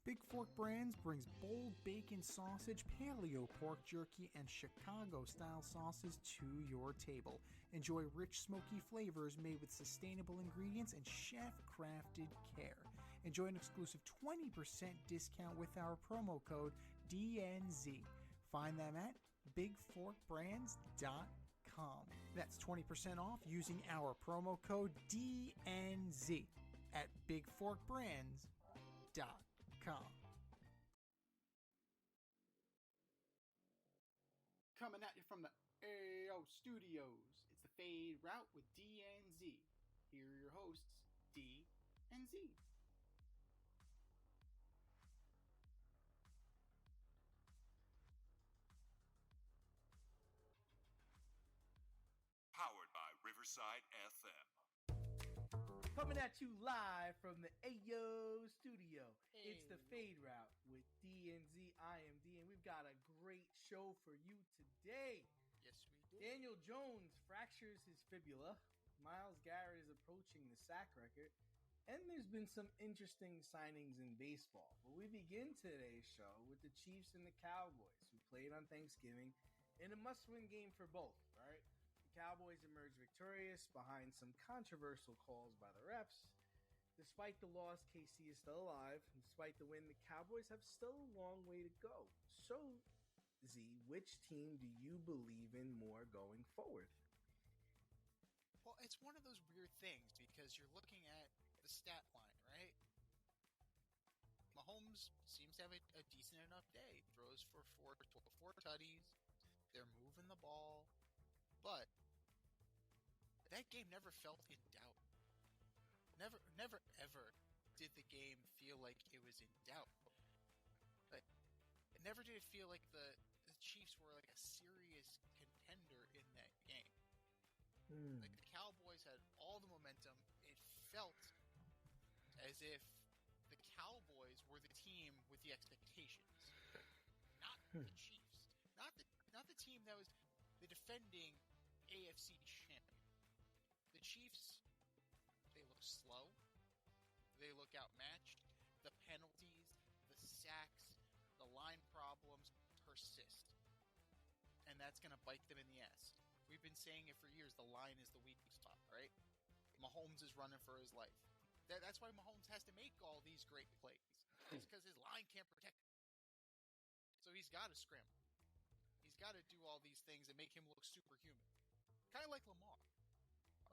Big Fork Brands brings bold bacon sausage, paleo pork jerky, and Chicago-style sauces to your table. Enjoy rich, smoky flavors made with sustainable ingredients and chef-crafted care. Enjoy an exclusive 20% discount with our promo code DNZ. Find them at bigforkbrands.com. That's 20% off using our promo code DNZ at bigforkbrands.com. Coming at you from the AO Studios, it's the Fade Route with D and Z. Here are your hosts, D and Z. Powered by Riverside FM. Coming at you live from the AO Studio. It's the Fade Route with D and Z. I am D, and we've got a great show for you today. Yes, we do. Daniel Jones fractures his fibula. Myles Garrett is approaching the sack record. And there's been some interesting signings in baseball. But we begin today's show with the Chiefs and the Cowboys, who played on Thanksgiving in a must-win game for both, right? Cowboys emerged victorious behind some controversial calls by the refs. Despite the loss, KC is still alive. And despite the win, the Cowboys have still a long way to go. So, Z, which team do you believe in more going forward? Well, it's one of those weird things because you're looking at the stat line, right? Mahomes seems to have a decent enough day. Throws for four tutties. They're moving the ball. But that game never felt in doubt. Never ever did the game feel like it was in doubt. Like, never did it feel like the Chiefs were like a serious contender in that game. Like the Cowboys had all the momentum. It felt as if the Cowboys were the team with the expectations, not the Chiefs, not the team that was the defending AFC champion. The Chiefs, they look slow. They look outmatched. The penalties, the sacks, the line problems persist. And that's going to bite them in the ass. We've been saying it for years. The line is the weak spot, right? Mahomes is running for his life. That's why Mahomes has to make all these great plays. It's because his line can't protect him. So he's got to scramble. He's got to do all these things and make him look superhuman. Kind of like Lamar.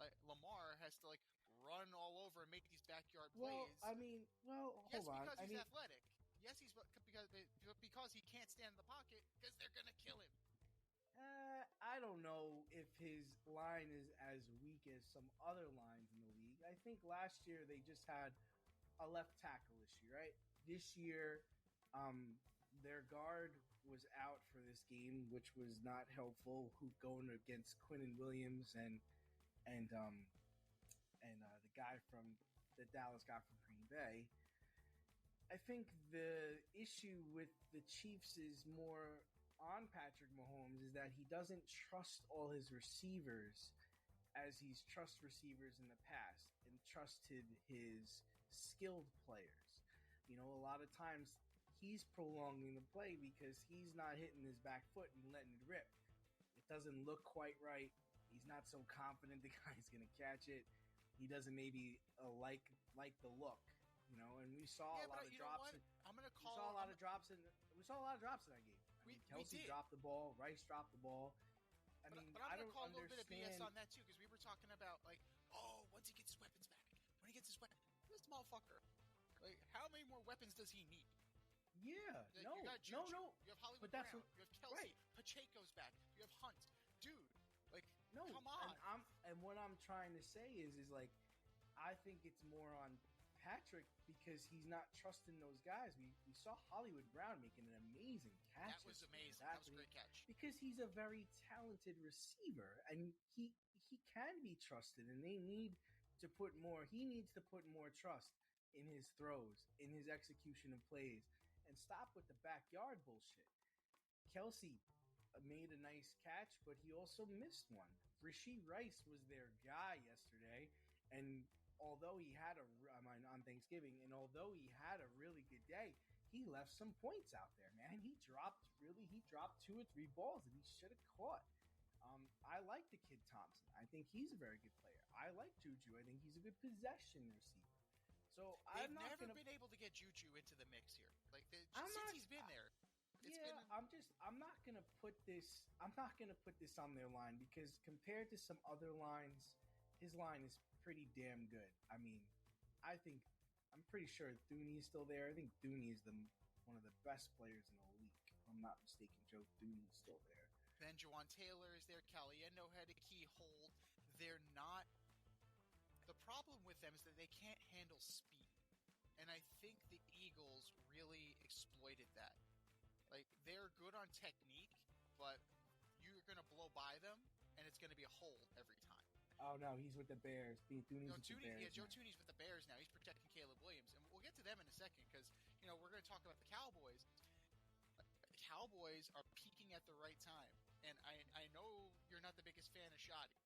Like Lamar has to run all over and make these backyard plays. Hold yes, on. because he's athletic. Yes, he's because he can't stand in the pocket because they're gonna kill him. I don't know if his line is as weak as some other lines in the league. I think last year they just had a left tackle issue, right? This year, their guard was out for this game, which was not helpful. Who going against Quinnen Williams and the guy from the Dallas guy from Green Bay. I think the issue with the Chiefs is more on Patrick Mahomes is that he doesn't trust all his receivers as he's trust receivers in the past and trusted his skilled players. You know, a lot of times he's prolonging the play because he's not hitting his back foot and letting it rip. It doesn't look quite right. He's not so confident the guy's going to catch it. He doesn't maybe like the look, you know. And we saw a lot of drops. We saw a lot of drops in that game. Kelsey dropped the ball. Rice dropped the ball. But I'm going to call a little bit of BS on that too, because we were talking about once he gets his weapons back, this motherfucker, how many more weapons does he need? Yeah, no. You have Hollywood Brown. You have Kelsey. Right. Pacheco's back. You have Hunt. Dude, no, come on. And what I'm trying to say is I think it's more on Patrick because he's not trusting those guys. We saw Hollywood Brown making an amazing catch. That was amazing. That was a great catch. Because he's a very talented receiver and he can be trusted, and they need to put more. He needs to put more trust in his throws, in his execution of plays, and stop with the backyard bullshit. Kelsey made a nice catch, but he also missed one. Rashee Rice was their guy yesterday, and although he had on Thanksgiving, and although he had a really good day, he left some points out there, man. He dropped 2 or 3 balls that he should have caught. I like the kid Thompson. I think he's a very good player. I like Juju. I think he's a good possession receiver. So They've I'm not never gonna been able to get Juju into the mix here. Like I'm since not- he's been there. I'm not gonna put this on their line because compared to some other lines, his line is pretty damn good. I mean, I'm pretty sure Thuney is still there. I think Thuney is one of the best players in the league. If I'm not mistaken, Joe Thuney is still there. Then Juwan Taylor is there. Caliendo had a key hold. They're not. The problem with them is that they can't handle speed, and I think the Eagles really exploited that. Like, they're good on technique, but you're going to blow by them, and it's going to be a hold every time. Oh no, he's with the Bears. Thuney's with the Bears. Yeah, Joe Thuney's with the Bears now. He's protecting Caleb Williams, and we'll get to them in a second because we're going to talk about the Cowboys. The Cowboys are peaking at the right time, and I know you're not the biggest fan of Shoddy.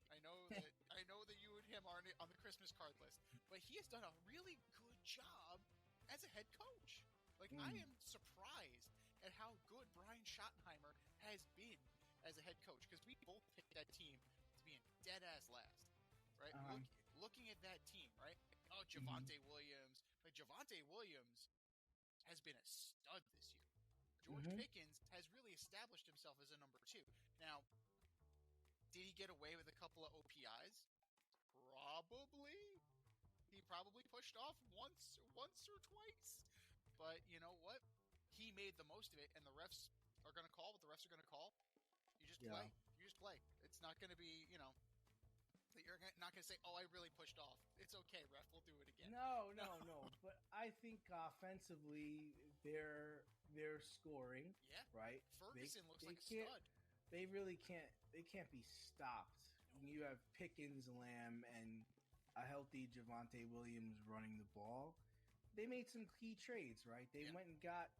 I know that you and him are on the Christmas card list, but he has done a really good job as a head coach. Like, I am surprised at how good Brian Schottenheimer has been as a head coach because we both picked that team to be in dead ass last, right? Looking at that team, right? Oh, Javonte Williams. Like, Javonte Williams has been a stud this year. George Pickens has really established himself as a number 2. Now, did he get away with a couple of OPIs? Probably. He probably pushed off once or twice. But you know what? He made the most of it, and the refs are going to call what the refs are going to call. You just play. You just play. It's not going to be, you're not going to say, "Oh, I really pushed off." It's okay, ref. We'll do it again. No. But I think offensively, they're scoring. Yeah. Right. Ferguson looks like a stud. They really can't. They can't be stopped. You have Pickens, Lamb, and a healthy Javonte Williams running the ball. They made some key trades, right? They went and got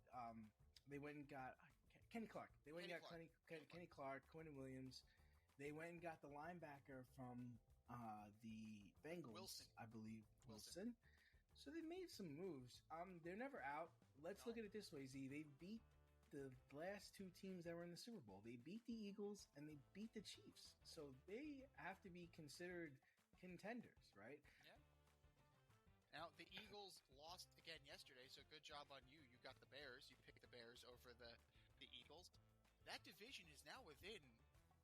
Kenny Clark. They went and got Kenny Clark, Quentin Williams. They went and got the linebacker from the Bengals, Wilson. I believe. Wilson. So they made some moves. They're never out. Let's look at it this way, Z. They beat the last 2 teams that were in the Super Bowl. They beat the Eagles and they beat the Chiefs. So they have to be considered contenders, right? Yeah. Now, the Eagles lost again yesterday, so good job on you. You got the Bears. You picked the Bears over the Eagles. That division is now within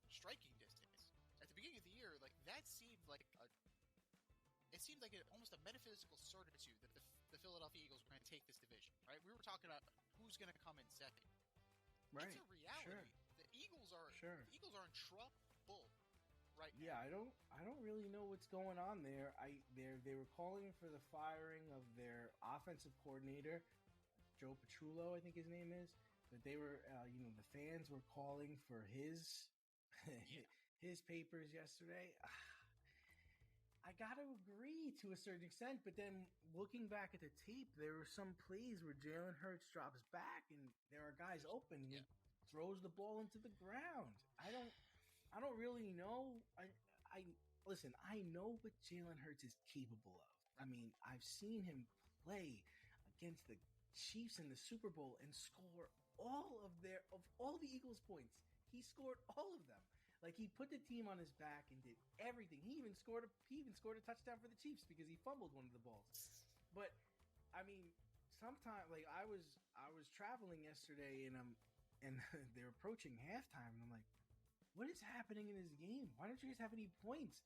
striking distance. At the beginning of the year, like, that seemed like almost a metaphysical certitude that the Philadelphia Eagles were going to take this division, right? We were talking about who's going to come in second. Right. It's a reality. Sure. The Eagles are in trouble right now. Yeah, I don't really know what's going on there. They were calling for the firing of their offensive coordinator, Joe Petrullo, I think his name is. But they were, the fans were calling for his his papers yesterday. I got to agree to a certain extent, but then looking back at the tape, there were some plays where Jalen Hurts drops back and there are guys open and he throws the ball into the ground. I don't really know. Listen, I know what Jalen Hurts is capable of. I mean, I've seen him play against the Chiefs in the Super Bowl and score all of the Eagles' points. He scored all of them. Like, he put the team on his back and did everything. He even scored a touchdown for the Chiefs because he fumbled one of the balls. But I mean, sometimes, like, I was traveling yesterday and they're approaching halftime and I'm like, what is happening in this game? Why don't you guys have any points?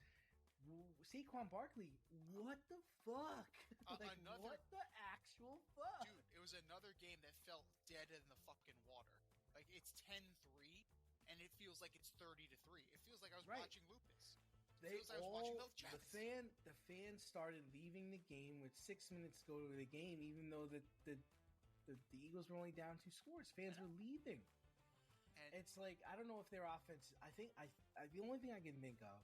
Saquon Barkley, what the fuck? What the actual fuck? Dude, it was another game that felt dead in the fucking water. Like, it's 10-3. And it feels like it's 30-3. It feels like I was watching Lupus. The fans started leaving the game with 6 minutes to go to the game, even though the Eagles were only down 2 scores. Fans were leaving. And it's like, I don't know if their offense. I think the only thing I can think of,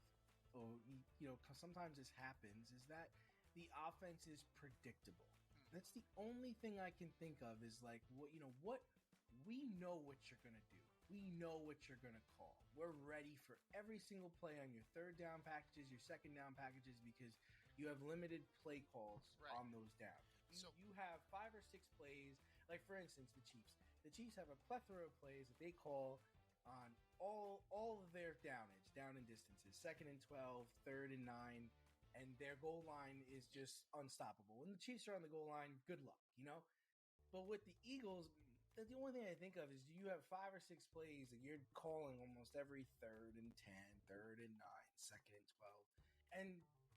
cause sometimes this happens, is that the offense is predictable. That's the only thing I can think of is like, what we know what you're gonna do. We know what you're going to call. We're ready for every single play on your third down packages, your second down packages, because you have limited play calls on those downs. So you have 5 or 6 plays. Like for instance, the Chiefs. The Chiefs have a plethora of plays that they call on all of their down and distances, 2nd and 12, 3rd and 9, and their goal line is just unstoppable. When the Chiefs are on the goal line, good luck, But with the Eagles, the only thing I think of is you have 5 or 6 plays that you're calling almost every 3rd and 10, 3rd and 9, 2nd and 12, and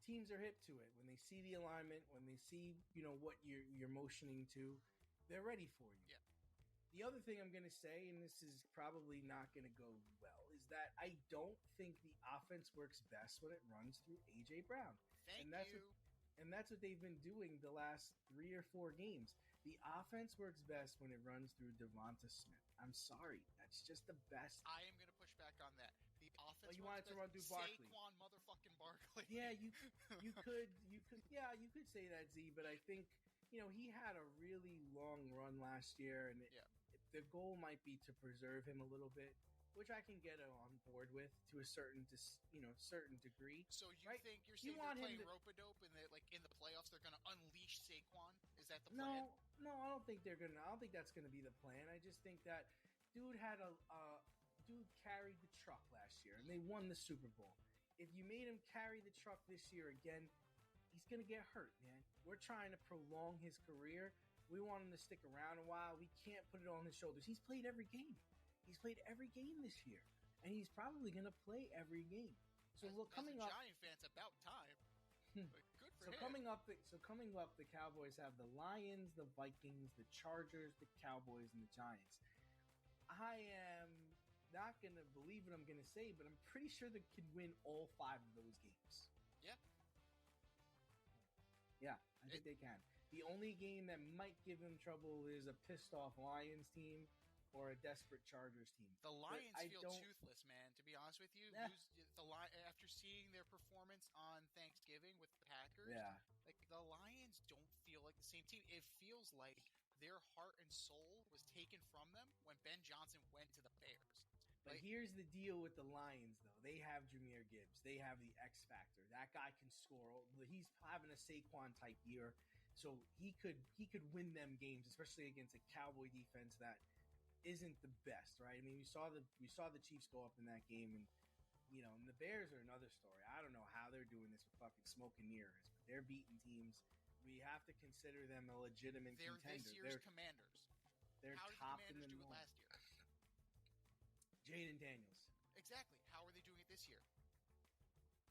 teams are hip to it. When they see the alignment, when they see what you're motioning to, they're ready for you. Yeah. The other thing I'm going to say, and this is probably not going to go well, is that I don't think the offense works best when it runs through A.J. Brown. Thank you. And that's what they've been doing the last 3 or 4 games. The offense works best when it runs through Devonta Smith. I'm sorry. That's just the best. I am going to push back on that. The offense you want it to run through Barkley. Saquon motherfucking Barkley. Yeah, you could say that, Z, but I think, he had a really long run last year, and the goal might be to preserve him a little bit, which I can get on board with to a certain degree. So you right? think you're saying they're playing rope-a-dope, and in the playoffs they're going to unleash Saquon? Is that the plan? No, I don't think they're gonna. I don't think that's gonna be the plan. I just think that dude carried the truck last year, and they won the Super Bowl. If you made him carry the truck this year again, he's gonna get hurt, man. We're trying to prolong his career. We want him to stick around a while. We can't put it on his shoulders. He's played every game. He's played every game this year, and he's probably going to play every game. So coming up, Giant fans, about time. Good for him. Coming up, the Cowboys have the Lions, the Vikings, the Chargers, the Cowboys, and the Giants. I am not going to believe what I'm going to say, but I'm pretty sure they can win all 5 of those games. Yeah, I think they can. The only game that might give them trouble is a pissed off Lions team or a desperate Chargers team. The Lions feel toothless, man, to be honest with you. After seeing their performance on Thanksgiving with the Packers, the Lions don't feel like the same team. It feels like their heart and soul was taken from them when Ben Johnson went to the Bears. But here's the deal with the Lions, though. They have Jahmyr Gibbs. They have the X factor. That guy can score. He's having a Saquon-type year, so he could win them games, especially against a Cowboy defense that isn't the best, right? I mean, we saw the Chiefs go up in that game, and and the Bears are another story. I don't know how they're doing this with fucking smoke and mirrors, but they're beating teams. We have to consider them a legitimate contender. This year's Commanders. They're How did top the Commanders in the do it last year? Jaden Daniels. Exactly. How are they doing it this year?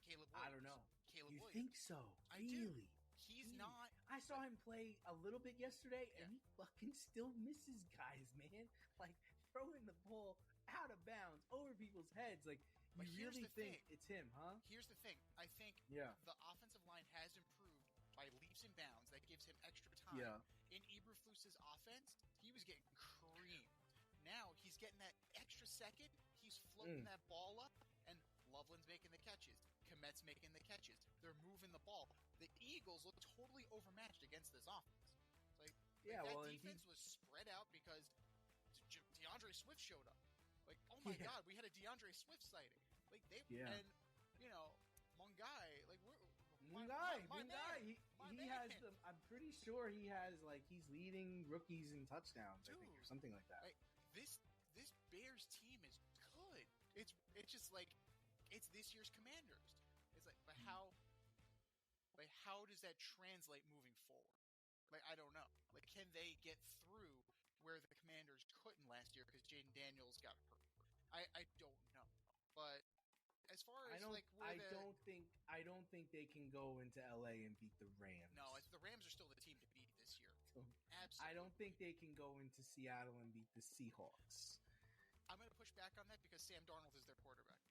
Caleb Williams. I don't know. Caleb you Williams. think so? I really? do. He's not. I saw him play a little bit yesterday, and he fucking still misses guys, man. Like throwing the ball out of bounds over people's heads. Like you really think it's him, huh? Here's the thing. I think the offensive line has improved by leaps and bounds. That gives him extra time. Yeah. In Eberflus's offense, he was getting creamed. Now he's getting that extra second. He's floating that ball up, and Loveland's making the catches. Komet's making the catches. They're moving the ball. The Eagles look totally overmatched against this offense. That defense was spread out because DeAndre Swift showed up. Oh my God, we had a DeAndre Swift sighting. And Mungai, Mungai. He has them. I'm pretty sure he has he's leading rookies in touchdowns, I think, or something like that. This Bears team is good. It's just it's this year's Commanders. It's but how does that translate moving forward? I don't know. Can they get through where the Commanders couldn't last year because Jaden Daniels got hurt? I don't know. But as far as I don't think they can go into LA and beat the Rams. No, the Rams are still the team to beat this year. Absolutely. I don't think they can go into Seattle and beat the Seahawks. I'm going to push back on that because Sam Darnold is their quarterback.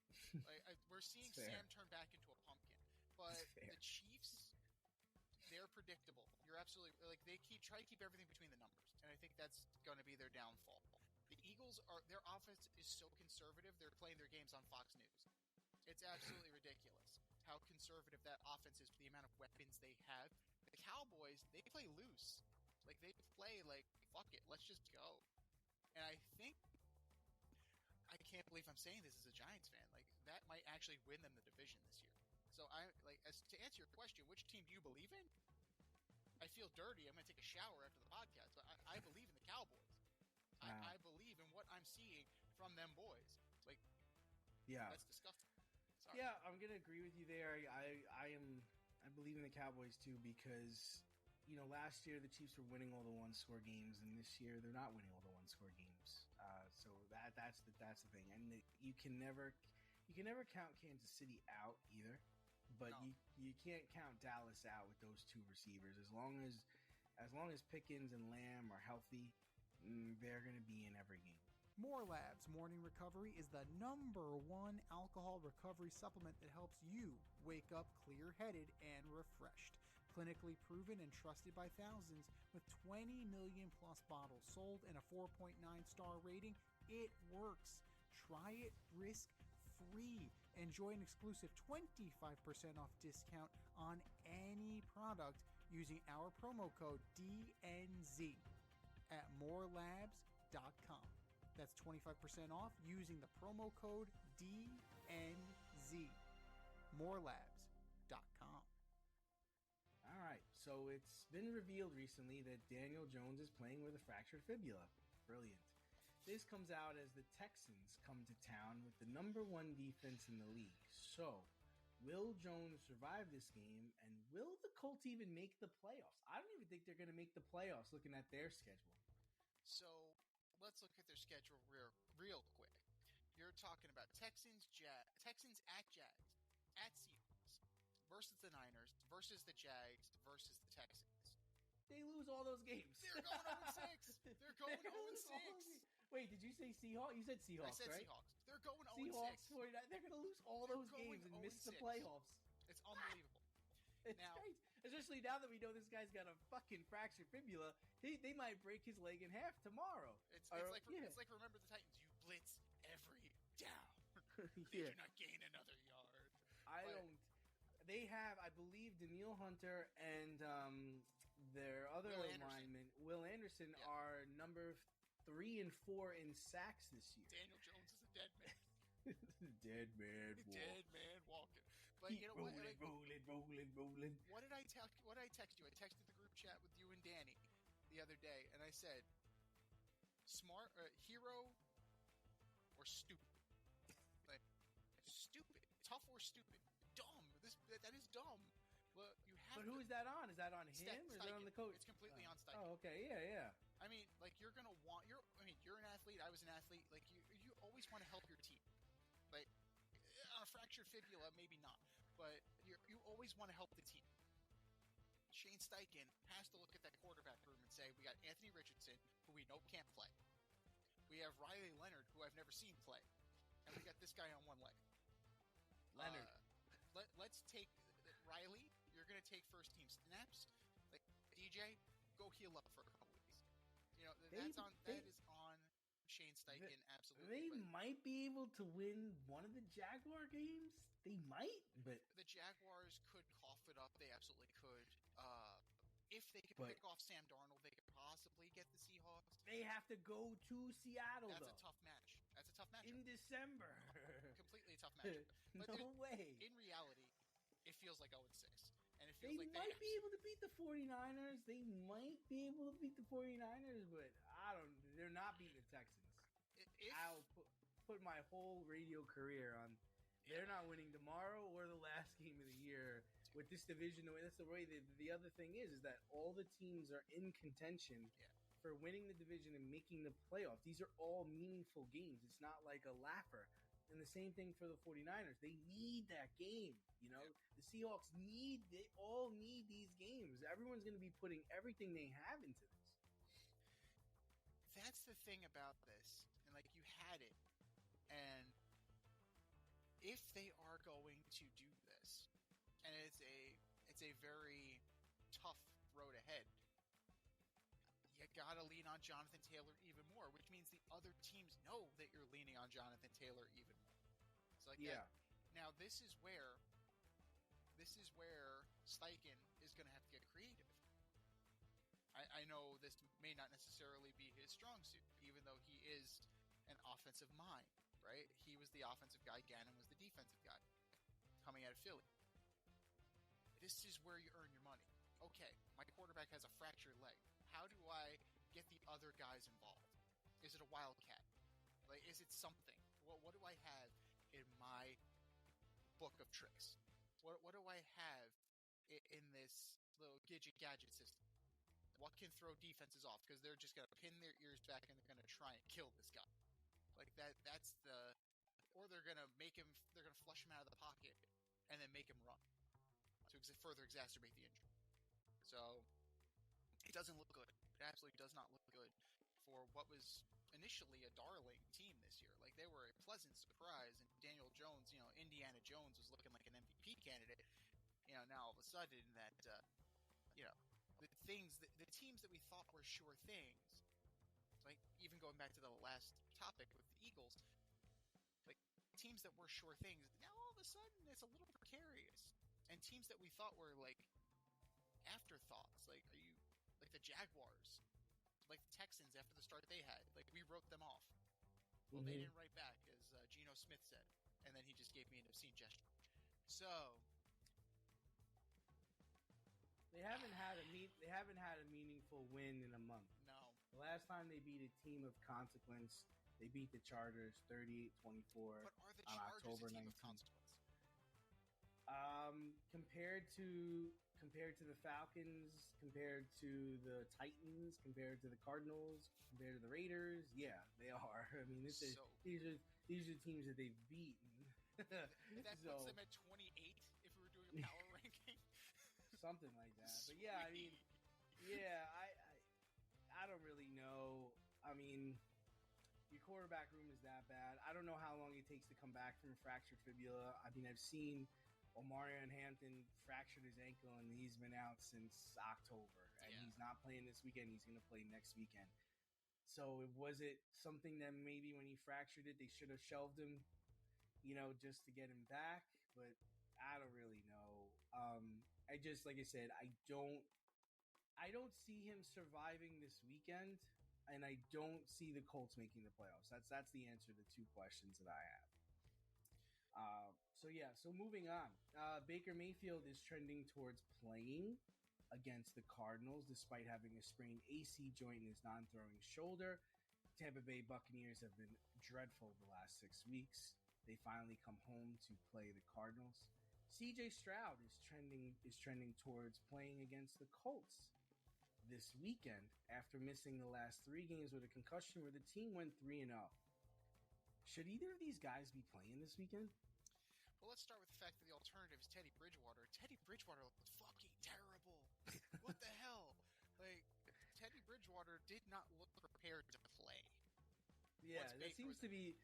We're seeing Sam turn back into a pumpkin. But the Chiefs, they're predictable. You're absolutely they try to keep everything between the numbers, and I think that's going to be their downfall. The Eagles their offense is so conservative. They're playing their games on Fox News. It's absolutely ridiculous how conservative that offense is for the amount of weapons they have. The Cowboys, they play loose. They play fuck it, let's just go. And I can't believe I'm saying this as a Giants fan. That might actually win them the division this year. So to answer your question, which team do you believe in? I feel dirty. I'm going to take a shower after the podcast. But I believe in the Cowboys. Wow. I believe in what I'm seeing from them boys. Like, Yeah. that's disgusting. Sorry. Yeah, I'm gonna agree with you there. I believe in the Cowboys too because last year the Chiefs were winning all the one-score games, and this year they're not winning all the one-score games. So that's the thing, and you can never count Kansas City out either, but No. you can't count Dallas out with those two receivers. As long as Pickens and Lamb are healthy, they're gonna be in every game. More Labs Morning Recovery is the #1 alcohol recovery supplement that helps you wake up clear-headed and refreshed. Clinically proven and trusted by thousands, with 20 million plus bottles sold and a 4.9-star rating, it works. Try it risk-free. Enjoy an exclusive 25% off discount on any product using our promo code DNZ at morelabs.com. That's 25% off using the promo code DNZ. Morelabs.com. All right, so it's been revealed recently that Daniel Jones is playing with a fractured fibula. Brilliant. This comes out as the Texans come to town with the #1 defense in the league. So, will Jones survive this game, and will the Colts even make the playoffs? I don't even think they're going to make the playoffs looking at their schedule. So let's look at their schedule real quick. You're talking about Texans at Jags, at Seahawks, versus the Niners, versus the Jags, versus the Texans. They lose all those games. They're going 0-6. They're going 0-6. Wait, did you say Seahawks? You said Seahawks, I said right? Seahawks. They're going 0-6. Seahawks, 49. They're going to lose all those games and miss the 0-6. playoffs. It's unbelievable. It's Now- crazy. Especially now that we know this guy's got a fucking fractured fibula. They might break his leg in half tomorrow. It's Or- like yeah. it's like remember the Titans. You blitz every down. They Yeah. do not gain another yard. I But- don't. They have, I believe, Danielle Hunter and their other Will Anderson. lineman, Will Anderson, Yeah. are number 3 and 4 in sacks this year. Daniel Jones is a dead man. Dead man. Dead man walking. But Keep you know what? rolling, Like, rolling. what did I text you? I texted the group chat with you and Danny the other day, and I said, "Smart hero or stupid? Like stupid, tough or stupid? Dumb. That is dumb. Well, you have. But who is that on? Is that on him Ste- or is that on the coach? It's completely on Steichen. Oh, okay. Yeah. I mean, like you're gonna want you're an athlete. I was an athlete. Like you always want to help your team. Like on a fractured fibula, maybe not, but you always want to help the team. Shane Steichen has to look at that quarterback room and say, we got Anthony Richardson, who we know can't play. We have Riley Leonard, who I've never seen play, and we got this guy on one leg. Leonard. Let's take Riley. You're gonna take first team snaps. Like DJ, go heal up for a couple weeks. That is on Shane Steichen, absolutely. They but might be able to win one of the Jaguar games. They might, but the Jaguars could cough it up. They absolutely could. If they could But- pick off Sam Darnold, they could possibly get the Seahawks. they have to go to Seattle, That's though. a tough match. That's a tough match. In December. Completely a tough match. But No way. in reality, it feels like 0-6. And it They feels like might be able to beat the 49ers. They might be able to beat the 49ers, but they're not beating the Texans. I'll put my whole radio career on. They're not winning tomorrow or the last game of the year with this division. That's the way. The other thing is that all the teams are in contention for winning the division and making the playoffs. These are all meaningful games. It's not like a laugher. And the same thing for the 49ers. They need that game. The Seahawks they all need these games. Everyone's going to be putting everything they have into this. That's the thing about this. And like you had it. And if they are going to do this, and it's a very tough road ahead, you gotta lean on Jonathan Taylor even more, which means the other teams know that you're leaning on Jonathan Taylor even more. It's like Now this is where Steichen is going to have to get creative. I know this may not necessarily be his strong suit, even though he is an offensive mind, right? He was the offensive guy, Gannon was the defensive guy coming out of Philly. This is where you earn your money. okay, my quarterback has a fractured leg. How do I get the other guys involved? Is it a wildcat? Like, is it something? What do I have in my book of tricks? What do I have in this little gadget system? What can throw defenses off? Because they're just going to pin their ears back and they're going to try and kill this guy. Like that's the... Or they're going to flush him out of the pocket and then make him run to further exacerbate the injury. So, it doesn't look good. It absolutely does not look good for what was initially a darling team this year. Like, they were a pleasant surprise, and Daniel Jones, Indiana Jones was looking like an MVP candidate. Now all of a sudden that, the teams that we thought were sure things, like, even going back to the last topic with the Eagles, like, teams that were sure things, now all of a sudden it's a little precarious. And teams that we thought were, like, afterthoughts, like, like the Jaguars, like the Texans after the start they had, like, we wrote them off. Well, they didn't write back, as Geno Smith said, and then he just gave me an obscene gesture. So they haven't had a meaningful win in a month. No. The last time they beat a team of consequence, they beat the Chargers 38-24 But are the on Chargers October a team 19th. of consequence? Compared to the Falcons, compared to the Titans, compared to the Cardinals, compared to the Raiders, yeah, they are. I mean, these are teams that they've beaten. That puts them at 28 if we were doing a power ranking. Something like that. But yeah, I mean, yeah, I don't really know. I mean, your quarterback room is that bad. I don't know how long it takes to come back from a fractured fibula. I mean, I've seen Omarion Hampton fractured his ankle, and he's been out since October, and he's not playing this weekend. He's going to play next weekend. So was it something that maybe when he fractured it, they should have shelved him, just to get him back? But I don't really know. I just, like I said, I don't see him surviving this weekend, and I don't see the Colts making the playoffs. That's the answer to the two questions that I have. So moving on. Baker Mayfield is trending towards playing against the Cardinals despite having a sprained AC joint in his non-throwing shoulder. Tampa Bay Buccaneers have been dreadful the last 6 weeks. They finally come home to play the Cardinals. CJ Stroud is trending towards playing against the Colts this weekend after missing the last 3 games with a concussion where the team went 3-0. Should either of these guys be playing this weekend? Well, let's start with the fact that the alternative is Teddy Bridgewater. Teddy Bridgewater looked fucking terrible. What the hell? Like, Teddy Bridgewater did not look prepared to play. Yeah, that seems to be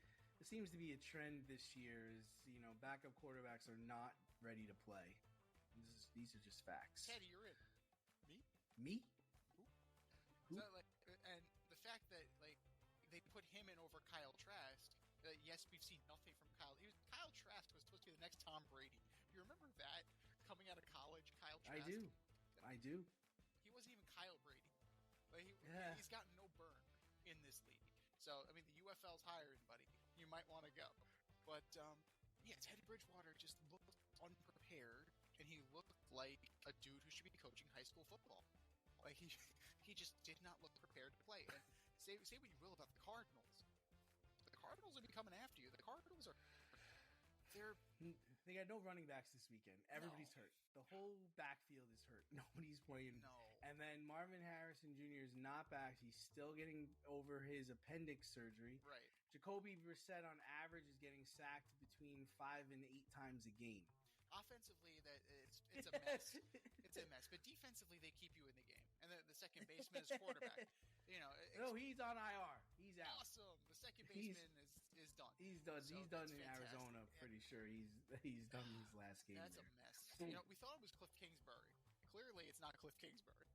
a trend this year. Is backup quarterbacks are not ready to play. These are just facts. Teddy, you're in. Me? Who? So, and the fact that they put him in over Kyle Trask. Yes, we've seen nothing from Kyle. Kyle Trask was supposed to be the next Tom Brady. You remember that coming out of college, Kyle Trask? I do. He wasn't even Kyle Brady. He's gotten no burn in this league. So, I mean, the UFL's hiring, buddy. You might want to go. But, Teddy Bridgewater just looked unprepared, and he looked like a dude who should be coaching high school football. Like, he just did not look prepared to play. And say what you will about the Cardinals. The Cardinals will be coming after you. The Cardinals they got no running backs this weekend. Everybody's hurt. The whole backfield is hurt. Nobody's playing. No. And then Marvin Harrison Jr. is not back. He's still getting over his appendix surgery. Right. Jacoby Brissett on average is getting sacked between 5 and 8 times a game. Offensively, it's a mess. It's a mess. But defensively, they keep you in the game. And the second baseman is quarterback. No, he's on IR. He's out. Awesome. The second baseman is done. He's done. So he's done in fantastic. Arizona. Pretty sure he's done his last game. That's there. a mess. We thought it was Cliff Kingsbury. Clearly, it's not Cliff Kingsbury.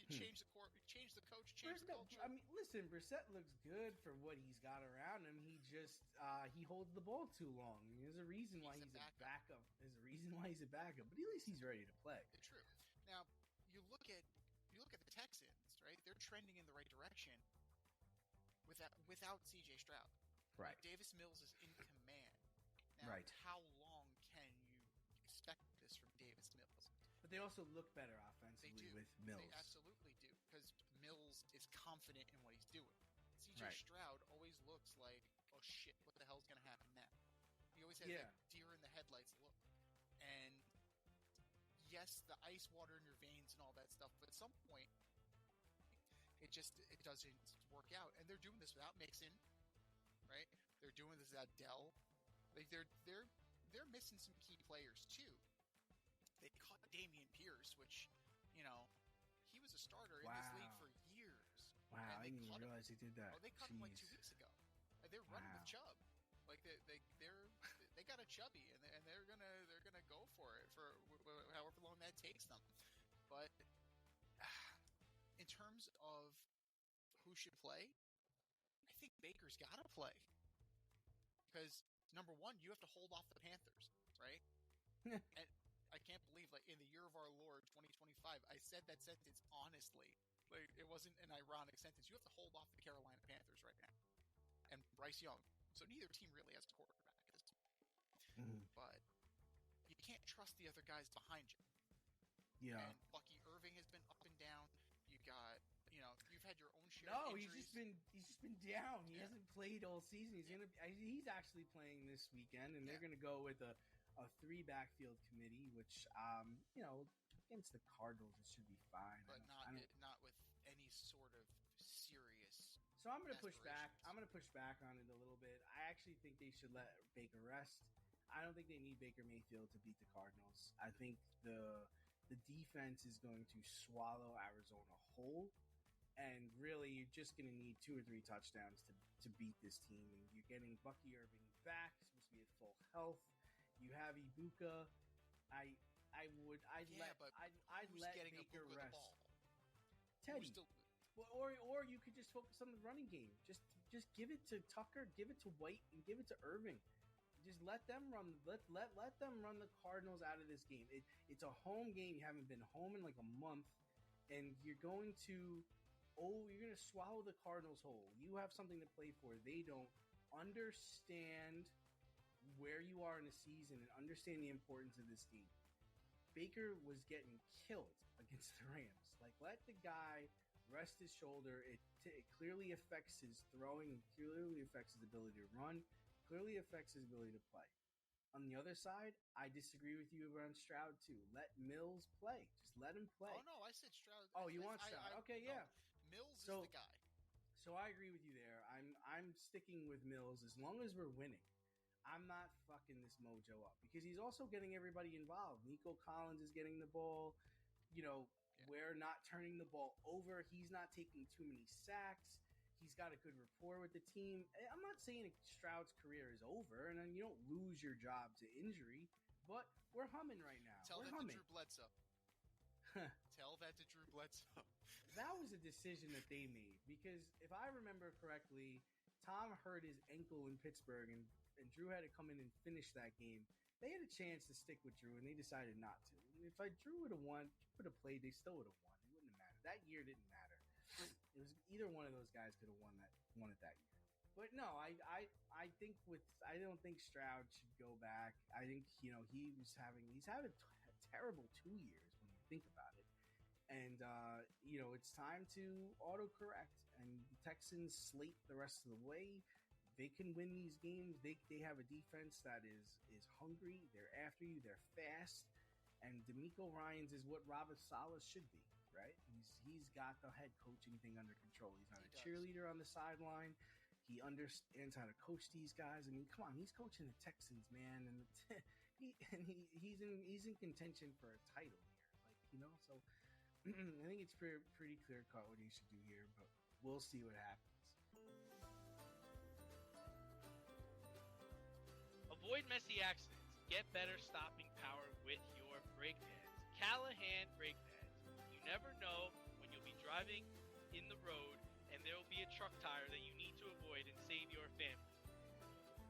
You change the court, change the coach, change the culture. I mean, listen, Brissett looks good for what he's got around him. He just he holds the ball too long. There's a reason why he's a backup. There's a reason why he's a backup. But at least he's ready to play. True. Now you look at the Texans, right? They're trending in the right direction without CJ Stroud. Right. Davis Mills is in command. Now, right. How long can you expect this from Davis Mills? But they also look better offensively with Mills. They absolutely do, because Mills is confident in what he's doing. CJ Right. Stroud always looks like, oh shit, what the hell's going to happen now? He always has that deer in the headlights look. And yes, the ice water in your veins and all that stuff, but at some point, it doesn't work out. And they're doing this without Mixon, right? They're doing this without Dell. Like they're missing some key players too. They caught Dameon Pierce, which, you know, he was a starter in this league for years. Wow, I didn't even realize he did that. Oh, they cut him like 2 weeks ago. They're running with Chubb. Like they got a chubby, and they're gonna go for it for however long that takes them. But in terms of who should play, I think Baker's got to play, because number one, you have to hold off the Panthers, right? And I can't believe, like, in the year of our Lord 2025, I said that sentence honestly. Like, it wasn't an ironic sentence. You have to hold off the Carolina Panthers right now, and Bryce Young. So neither team really has a quarterback at this time. Mm-hmm. But you can't trust the other guys behind you. Yeah. And Bucky Irving has been up and down. You got, you know, you've had your own share. No, of he's just been down. He hasn't played all season. He's actually playing this weekend, and they're gonna go with a 3 backfield committee, which you know, against the Cardinals it should be fine. But not with any sort of serious. So I'm going to push back. I'm going to push back on it a little bit. I actually think they should let Baker rest. I don't think they need Baker Mayfield to beat the Cardinals. I think the defense is going to swallow Arizona whole, and really you're just going to need 2 or 3 touchdowns to beat this team. And you're getting Bucky Irving back, supposed to be at full health. You have Ibuka. I'd let Baker rest. Teddy. Or you could just focus on the running game. Just give it to Tucker, give it to White, and give it to Irving. Just let them run. Let them run the Cardinals out of this game. It's a home game. You haven't been home in like a month, and you're going to swallow the Cardinals whole. You have something to play for. They don't understand where you are in the season and understand the importance of this game. Baker was getting killed against the Rams. Like, let the guy rest his shoulder. It clearly affects his throwing, clearly affects his ability to run, clearly affects his ability to play. On the other side, I disagree with you around Stroud too. Let Mills play. Just let him play. Oh no, I said Stroud. Oh, you want Stroud? Okay, yeah. Mills is the guy. So I agree with you there. I'm sticking with Mills as long as we're winning. I'm not fucking this mojo up, because he's also getting everybody involved. Nico Collins is getting the ball. You know, we're not turning the ball over. He's not taking too many sacks. He's got a good rapport with the team. I'm not saying Stroud's career is over, and then you don't lose your job to injury, but we're humming right now. Tell that to Drew Bledsoe. Tell that to Drew Bledsoe. That was a decision that they made, because if I remember correctly, Tom hurt his ankle in Pittsburgh, and Drew had to come in and finish that game. They had a chance to stick with Drew, and they decided not to. And if Drew would have won, would have played, they still would have won. It wouldn't have mattered. That year didn't matter. It was either one of those guys could have won it that year. But no, I don't think Stroud should go back. I think, you know, he's having a terrible 2 years when you think about it. And you know, it's time to autocorrect, and the Texans slate the rest of the way. They can win these games. They have a defense that is hungry. They're after you. They're fast. And DeMeco Ryans is what Robert Saleh should be, right? He's got the head coaching thing under control. He's not a cheerleader on the sideline. He understands how to coach these guys. I mean, come on, he's coaching the Texans, man, and he's in contention for a title here, like, you know. So I think it's pretty clear cut what he should do here, but we'll see what happens. Avoid messy accidents. Get better stopping power with your brake pads. Callahan brake pads. You never know when you'll be driving in the road and there will be a truck tire that you need to avoid and save your family.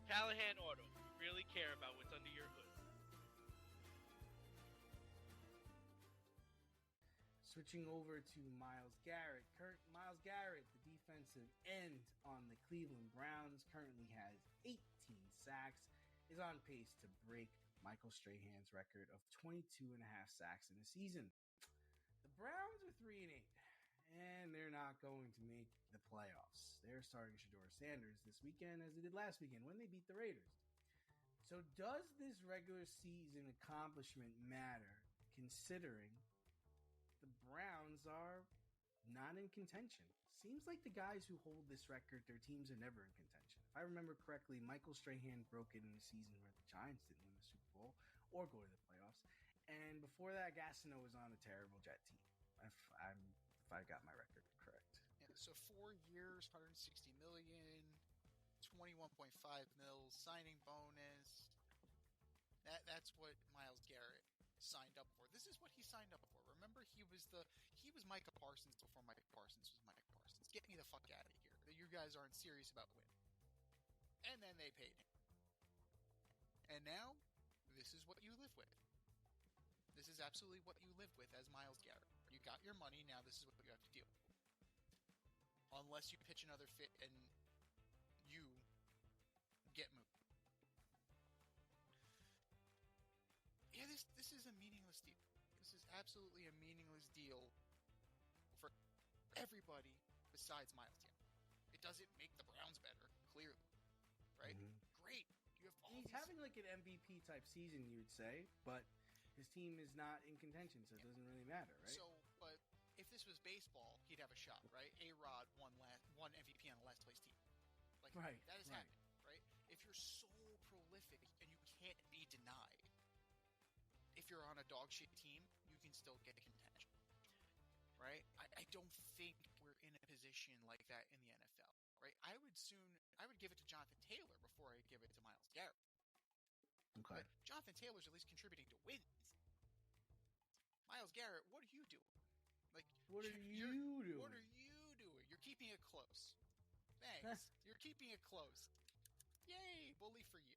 Callahan Auto. We really care about what's under your hood. Switching over to Myles Garrett. Myles Garrett, the defensive end on the Cleveland Browns, currently has 18 sacks, is on pace to break Michael Strahan's record of 22 and a half sacks in a season. The Browns are 3-8, and they're not going to make the playoffs. They're starting Shedeur Sanders this weekend as they did last weekend when they beat the Raiders. So does this regular season accomplishment matter considering the Browns are not in contention? Seems like the guys who hold this record, their teams are never in contention. If I remember correctly, Michael Strahan broke it in a season where the Giants didn't win the Super Bowl or go to the playoffs. And before that, Gastineau was on a terrible Jet team. If I got my record correct. Yeah, so 4 years, 160 million, 21.5 mils, signing bonus. That's what Myles Garrett signed up for. This is what he signed up for. Remember, he was Micah Parsons before Micah Parsons was Micah Parsons. Get me the fuck out of here. You guys aren't serious about winning. And then they paid him. And now, this is what you live with. This is absolutely what you live with as Myles Garrett. You got your money, now this is what you have to deal with. Unless you pitch another fit and you get moved. Yeah, this is a meaningless deal. This is absolutely a meaningless deal for everybody besides Myles Garrett. It doesn't make the Browns better, clearly. Right? Mm-hmm. Great. You have all He's having like an MVP type season, you would say, but his team is not in contention, so it doesn't really matter, right? So, but if this was baseball, he'd have a shot, right? A-Rod won MVP on a last place team. Like, right, that has happened, right? If you're so prolific and you can't be denied, if you're on a dog shit team, you can still get contention, right? I don't think we're in a position like that in the NFL, right? I would give it to Jonathan Taylor before I give it to Myles Garrett. Okay. But Jonathan Taylor's at least contributing to wins. Myles Garrett, what are you doing? Like, what are you doing? What are you doing? You're keeping it close. Thanks. You're keeping it close. Yay, bully for you.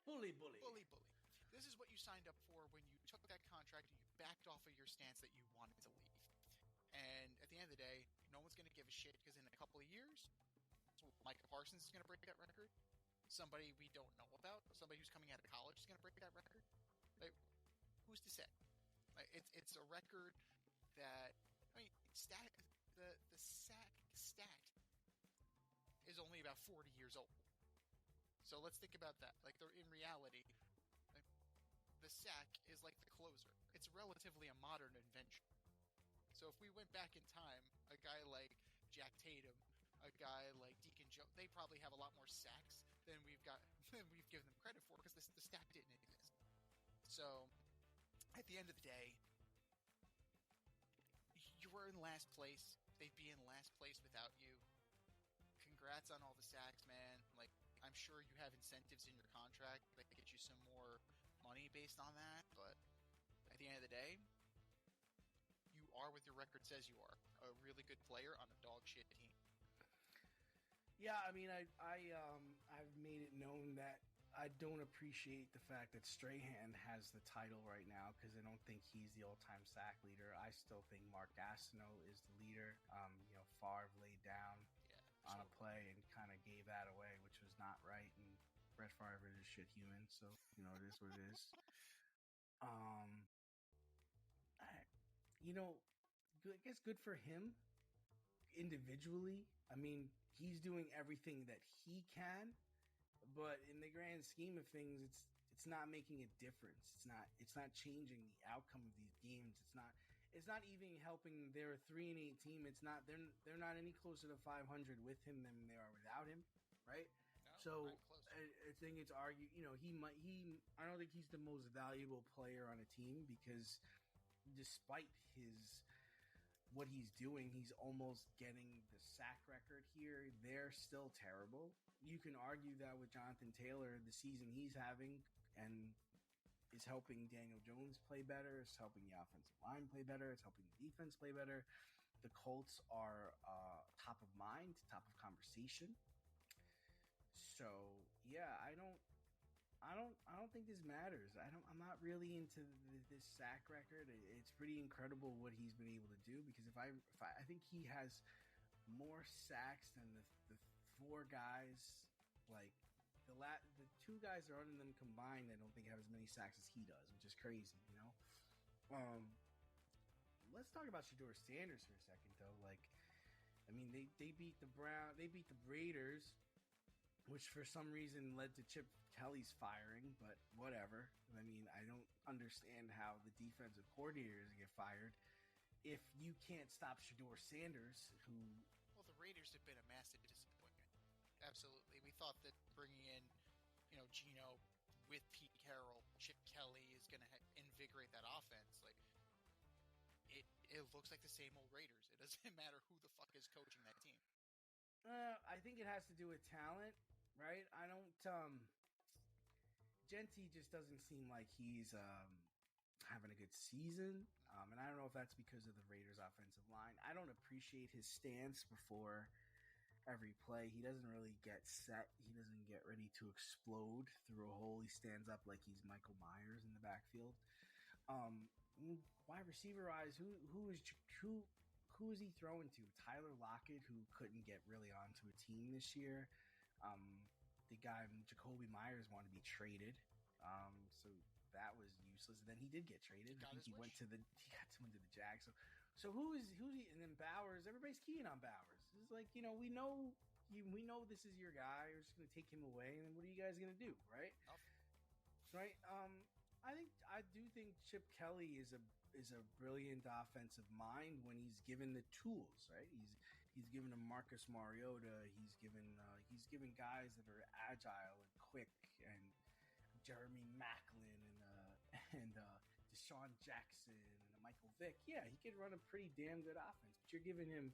Bully. Bully. This is what you signed up for when you took that contract and you backed off of your stance that you wanted to leave. And at the end of the day, no one's going to give a shit because in a couple of years, Micah Parsons is going to break that record. Somebody we don't know about, somebody who's coming out of college is going to break that record. Like, who's to say? Like, it's a record that, I mean, the sack stat is only about 40 years old. So let's think about that. Like, in reality, the sack is like the closer. It's relatively a modern invention. So if we went back in time, a guy like Jack Tatum, a guy like Deacon Joe, they probably have a lot more sacks than we've given them credit for because the stat didn't exist. So at the end of the day, you were in last place. They'd be in last place without you. Congrats on all the sacks, man. Like, I'm sure you have incentives in your contract that get you some more money based on that, but at the end of the day, you are what your record says you are. A really good player on a dog shit team. Yeah, I mean, I've made it known that I don't appreciate the fact that Strahan has the title right now because I don't think he's the all-time sack leader. I still think Mark Gastineau is the leader. Favre laid down on a play and kind of gave that away, which was not right. And Brett Favre is a shit human, so it is what it is. I guess good for him individually. I mean, he's doing everything that he can, but in the grand scheme of things, it's not making a difference. It's not changing the outcome of these games. It's not even helping their 3-8 team. It's not they're not any closer to 500 with him than they are without him, right? No, so I think it's argued. I don't think he's the most valuable player on a team because despite what he's doing, he's almost getting the sack record here. They're still terrible. You can argue that with Jonathan Taylor, the season he's having, and is helping Daniel Jones play better. It's helping the offensive line play better. It's helping the defense play better. The Colts are top of mind, top of conversation. So yeah, I don't think this matters. I'm not really into this sack record. It's pretty incredible what he's been able to do because I think he has more sacks than the four guys like the two guys that are under them combined, I don't think have as many sacks as he does, which is crazy, you know. Let's talk about Shador Sanders for a second, though. Like, I mean, they beat the Raiders, which for some reason led to Chip Kelly's firing, but whatever. I mean, I don't understand how the defensive coordinators get fired if you can't stop Shador Sanders, who... Well, the Raiders have been a massive disappointment. Absolutely. We thought that bringing in, Geno with Pete Carroll, Chip Kelly is going to invigorate that offense. Like, it looks like the same old Raiders. It doesn't matter who the fuck is coaching that team. I think it has to do with talent, right? I don't... Genty just doesn't seem like he's having a good season. And I don't know if that's because of the Raiders' offensive line. I don't appreciate his stance before every play. He doesn't really get set. He doesn't get ready to explode through a hole. He stands up like he's Michael Myers in the backfield. Wide receiver wise, who is he throwing to? Tyler Lockett, who couldn't get really onto a team this year. The guy Jacoby Myers wanted to be traded, so that was useless. And then he did get traded. I think he went to the Jags. So who is he? And then Bowers. Everybody's keying on Bowers. It's like, we know this is your guy. We're just gonna take him away. And what are you guys gonna do, right? Right. I do think Chip Kelly is a brilliant offensive mind when he's given the tools, right? He's given him Marcus Mariota. He's given guys that are agile and quick, and Jeremy Maclin and Deshaun Jackson and Michael Vick. Yeah, he could run a pretty damn good offense, but you're giving him,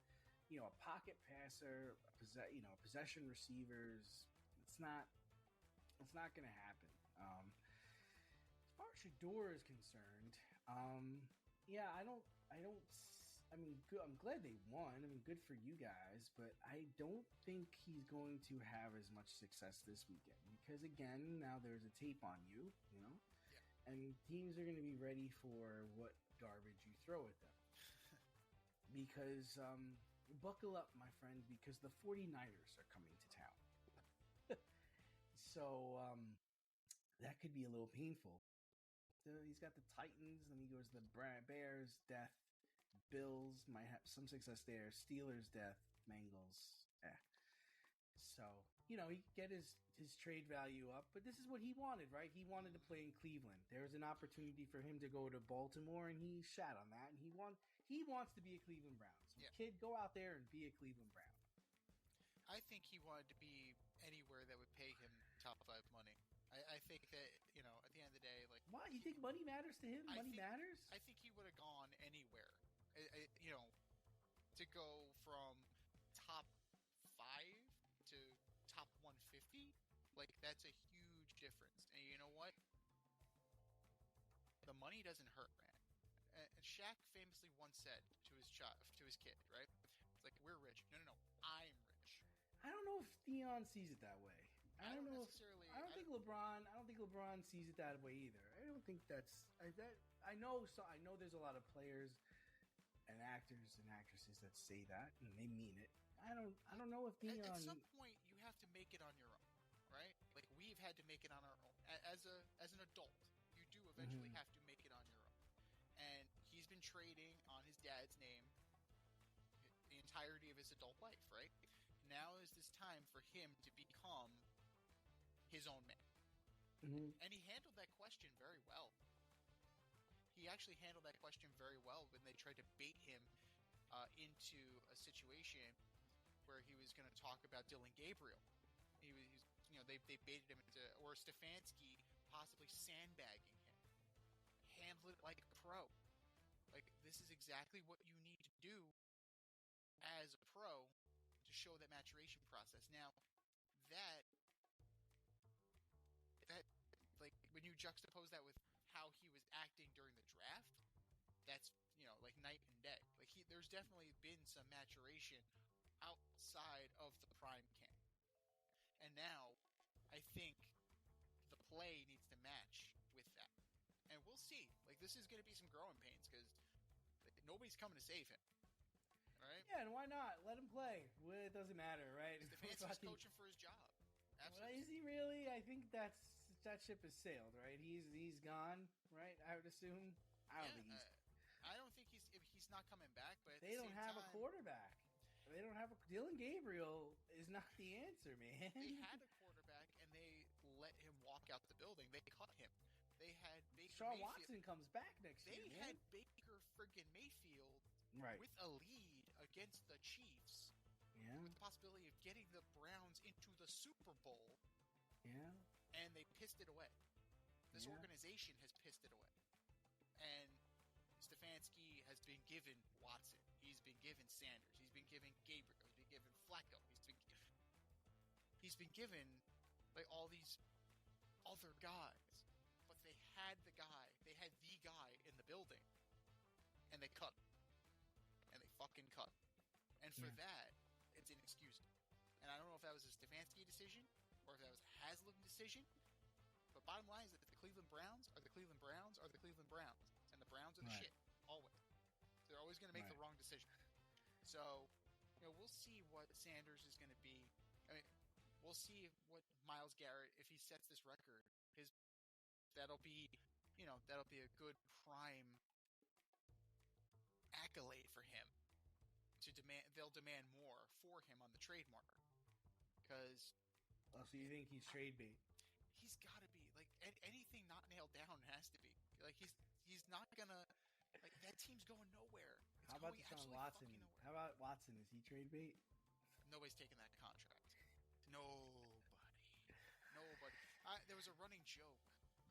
a pocket passer, possession receivers. It's not going to happen. As far as Shador is concerned, I'm glad they won. I mean, good for you guys, but I don't think he's going to have as much success this weekend because, again, now there's a tape on you, Yeah. and teams are going to be ready for what garbage you throw at them. Because, buckle up, my friend, because the 49ers are coming to town. So, that could be a little painful. He's got the Titans, then he goes to the Bears, death. Bills might have some success there. Steelers, death. Bengals, So, he could get his trade value up, but this is what he wanted, right? He wanted to play in Cleveland. There was an opportunity for him to go to Baltimore, and he shat on that, and he wants to be a Cleveland Brown. So, kid, go out there and be a Cleveland Brown. I think he wanted to be anywhere that would pay him top 5 money. I think that, at the end of the day, like... Why? You think money matters to him? Money matters? I think he would have gone anywhere. To go from top 5 to top 150, like, that's a huge difference. And you know what? The money doesn't hurt, man. And Shaq famously once said to his kid, right? It's like, we're rich. No, I'm rich. I don't know if Theon sees it that way. I don't think LeBron sees it that way either. I don't think I know there's a lot of players and actors and actresses that say that, and they mean it. I don't know if Theon... At some point, you have to make it on your own, right? Like, we've had to make it on our own. As an adult, you do eventually have to make it on your own. And he's been trading on his dad's name the entirety of his adult life, right? Now is this time for him to become his own man. And he handled that question very well. He actually handled that question very well when they tried to bait him into a situation where he was going to talk about Dylan Gabriel. They baited him into, or Stefanski possibly sandbagging him. Handle it like a pro. Like, this is exactly what you need to do as a pro to show that maturation process. Now, that like, when you juxtapose that with how he was acting during the draft, that's, like night and day. Like, there's definitely been some maturation outside of the prime camp. And now, I think the play needs to match with that. And we'll see. Like, this is going to be some growing pains because nobody's coming to save him. Right? Yeah, and why not? Let him play. It doesn't matter, right? Stefanski's coaching for his job. Is he really? I think that ship has sailed, right? He's gone, right? I would assume. I don't think he's. I don't think he's not coming back. But they don't have a quarterback. They don't have Dylan Gabriel is not the answer, man. They had a quarterback and they let him walk out the building. They cut him. They had Baker Sean Mayfield. Watson comes back next year. They had Baker friggin' Mayfield with a lead against the Chiefs. Yeah. With the possibility of getting the Browns into the Super Bowl. Yeah. And they pissed it away. This organization has pissed it away. And Stefanski has been given Watson. He's been given Sanders. He's been given Gabriel. He's been given Flacco. He's been given like all these other guys. But they had the guy in the building. And they cut him. And they fucking cut him. And for that, it's inexcusable. And I don't know if that was a Stefanski decision or if that was a Haslam decision. But bottom line is that the Cleveland Browns are the Cleveland Browns are the Cleveland Browns. And the Browns are the shit. Always. They're always going to make the wrong decision. So, we'll see what Sanders is going to be. I mean, we'll see what Myles Garrett, if he sets this record, that'll be a good prime accolade for him. They'll demand more for him on the trade market. Because... Oh, so you think he's trade bait? He's got to be. Like, anything not nailed down has to be. Like, he's not gonna... Like, that team's going nowhere. How about Deshaun Watson? How about Watson? Is he trade bait? Nobody's taking that contract. Nobody. There was a running joke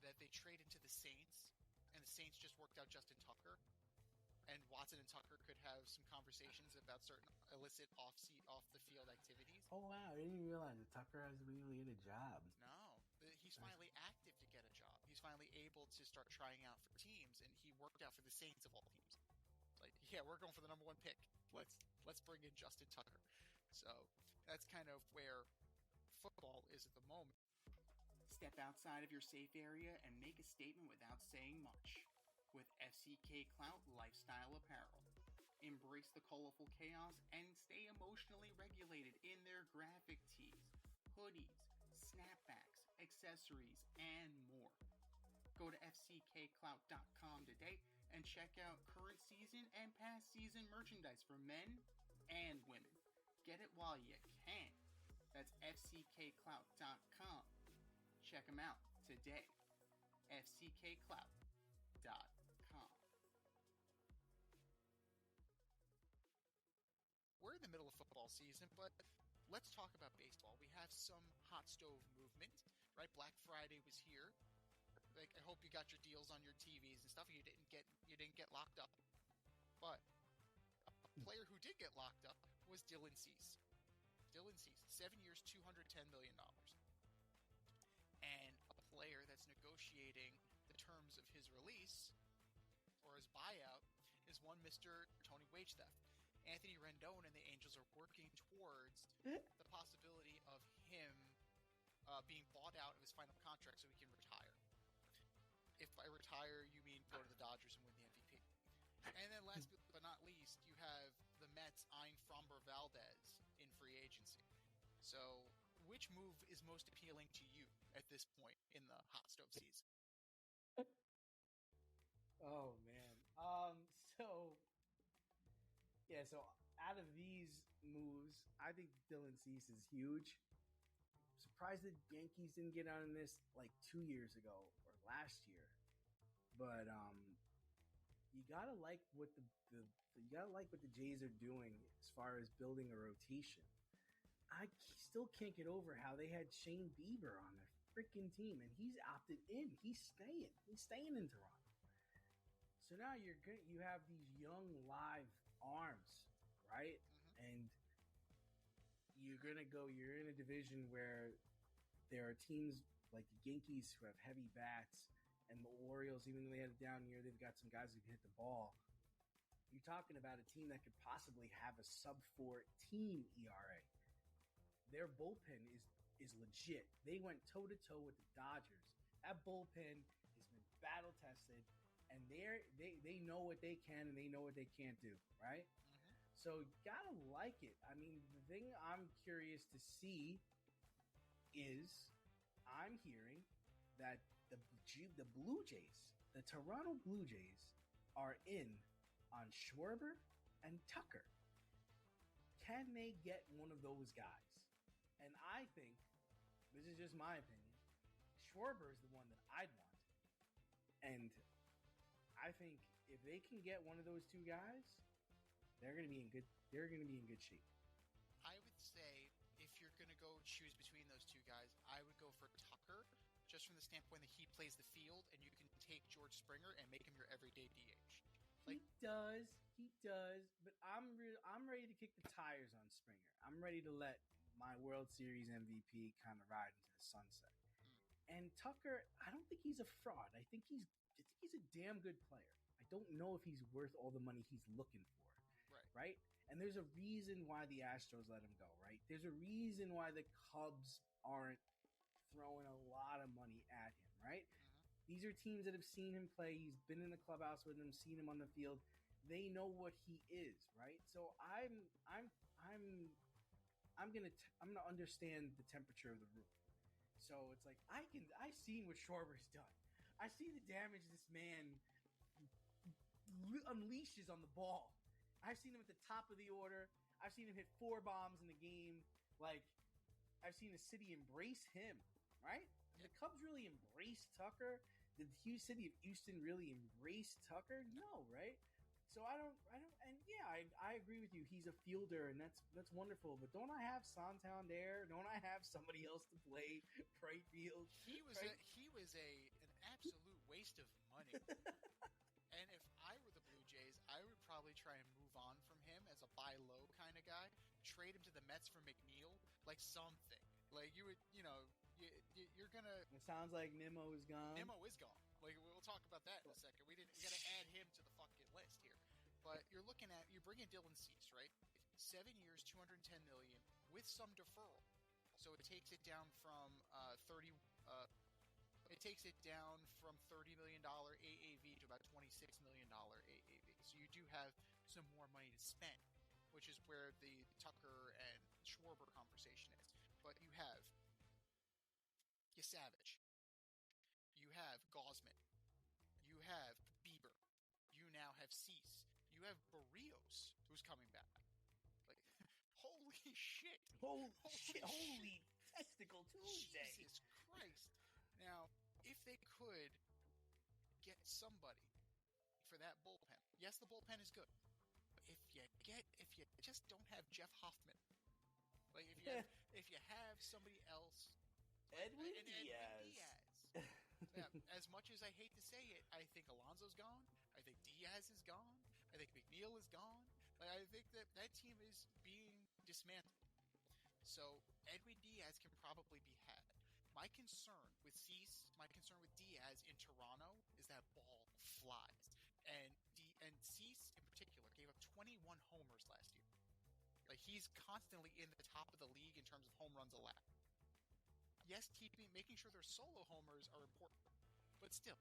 that they traded to the Saints, and the Saints just worked out Justin Tucker, and Watson and Tucker could have some conversations about certain illicit off the field activities. Oh wow! I didn't realize that Tucker has been able to get a job. No, he's finally active to get a job. He's finally able to start trying out for teams, and he worked out for the Saints of all teams. Like, yeah, we're going for the number 1 pick. Let's bring in Justin Tucker. So that's kind of where football is at the moment. Step outside of your safe area and make a statement without saying much with FCK Clout Lifestyle Apparel. Embrace the colorful chaos and stay emotionally regulated in their graphic tees, hoodies, snapbacks, accessories, and more. Go to fckclout.com today and check out current season and past season merchandise for men and women. Get it while you can. That's fckclout.com. Check them out today. fckclout.com. We're in the middle of football season, but let's talk about baseball. We have some hot stove movement, right? Black Friday was here. Like, I hope you got your deals on your TVs and stuff. You didn't get locked up. But a player who did get locked up was Dylan Cease. 7 years, $210 million. And a player that's negotiating the terms of his release or his buyout is one Mr. Tony Wage Theft. Anthony Rendon and the Angels are working towards the possibility of him being bought out of his final contract so he can retire. If by retire, you mean go to the Dodgers and win the MVP. And then last but not least, you have the Mets eyeing Framber Valdez in free agency. So, which move is most appealing to you at this point in the hot stove season? Oh, man. So out of these moves, I think Dylan Cease is huge. Surprised the Yankees didn't get on this like 2 years ago or last year. But you gotta like what the Jays are doing as far as building a rotation. I still can't get over how they had Shane Bieber on their freaking team, and he's opted in. He's staying in Toronto. So now you have these young live arms, right? Mm-hmm. And you're in a division where there are teams like the Yankees who have heavy bats, and the Orioles, even though they had a down year, they've got some guys who can hit the ball. You're talking about a team that could possibly have a sub-14 ERA. Their bullpen is legit. They went toe-to-toe with the Dodgers. That bullpen has been battle-tested, and they know what they can and they know what they can't do, right? Mm-hmm. So you gotta like it. I mean, the thing I'm curious to see is I'm hearing that the Blue Jays, the Toronto Blue Jays, are in on Schwarber and Tucker. Can they get one of those guys? And I think, this is just my opinion, Schwarber is the one that I'd want. And I think if they can get one of those two guys, they're going to be in good shape. I would say if you're going to go choose between those two guys, I would go for Tucker, just from the standpoint that he plays the field and you can take George Springer and make him your everyday DH. He does, but I'm ready to kick the tires on Springer. I'm ready to let my World Series MVP kind of ride into the sunset. And Tucker, I don't think he's a fraud. I think he's a damn good player. I don't know if he's worth all the money he's looking for. Right? And there's a reason why the Astros let him go, right? There's a reason why the Cubs aren't throwing a lot of money at him, right? These are teams that have seen him play. He's been in the clubhouse with them, seen him on the field. They know what he is, right? So I'm gonna understand the temperature of the room. So it's like I've seen what Schwarber's done. I see the damage this man unleashes on the ball. I've seen him at the top of the order. I've seen him hit 4 bombs in the game. Like, I've seen the city embrace him, right? Did the Cubs really embrace Tucker? Did the city of Houston really embrace Tucker? No, right? So I don't, and yeah, I agree with you. He's a fielder, and that's wonderful. But don't I have Santander? Don't I have somebody else to play right field? He was an absolute waste of money. And if I were the Blue Jays, I would probably try and move on from him as a buy low kind of guy. Trade him to the Mets for McNeil, like something. Like you would, you're gonna. It sounds like Nimmo is gone. Nimmo is gone. Like we'll talk about that in a second. We got to add him to the fucking list here. But you're bringing Dylan Cease, right? 7 years, $210 million with some deferral. So it takes it down from $30 million AAV to about $26 million AAV. So you do have some more money to spend, which is where the Tucker and Schwarber conversation is. But you have Savage. You have Gosman. You have Bieber. You now have Cease. You have Barrios, who's coming back. Like, holy shit. Holy testicle Tuesday. Jesus Christ. Now, if they could get somebody for that bullpen, yes, the bullpen is good. But if you just don't have Jeff Hoffman, like if you have somebody else, Edwin Diaz. Yeah, as much as I hate to say it, I think Alonso's gone. I think Diaz is gone. I think McNeil is gone. Like, I think that team is being dismantled. So Edwin Diaz can probably be had. My concern with Cease, my concern with Diaz in Toronto is that ball flies. And Cease in particular gave up 21 homers last year. Like, he's constantly in the top of the league in terms of home runs allowed. Yes, making sure their solo homers are important, but still,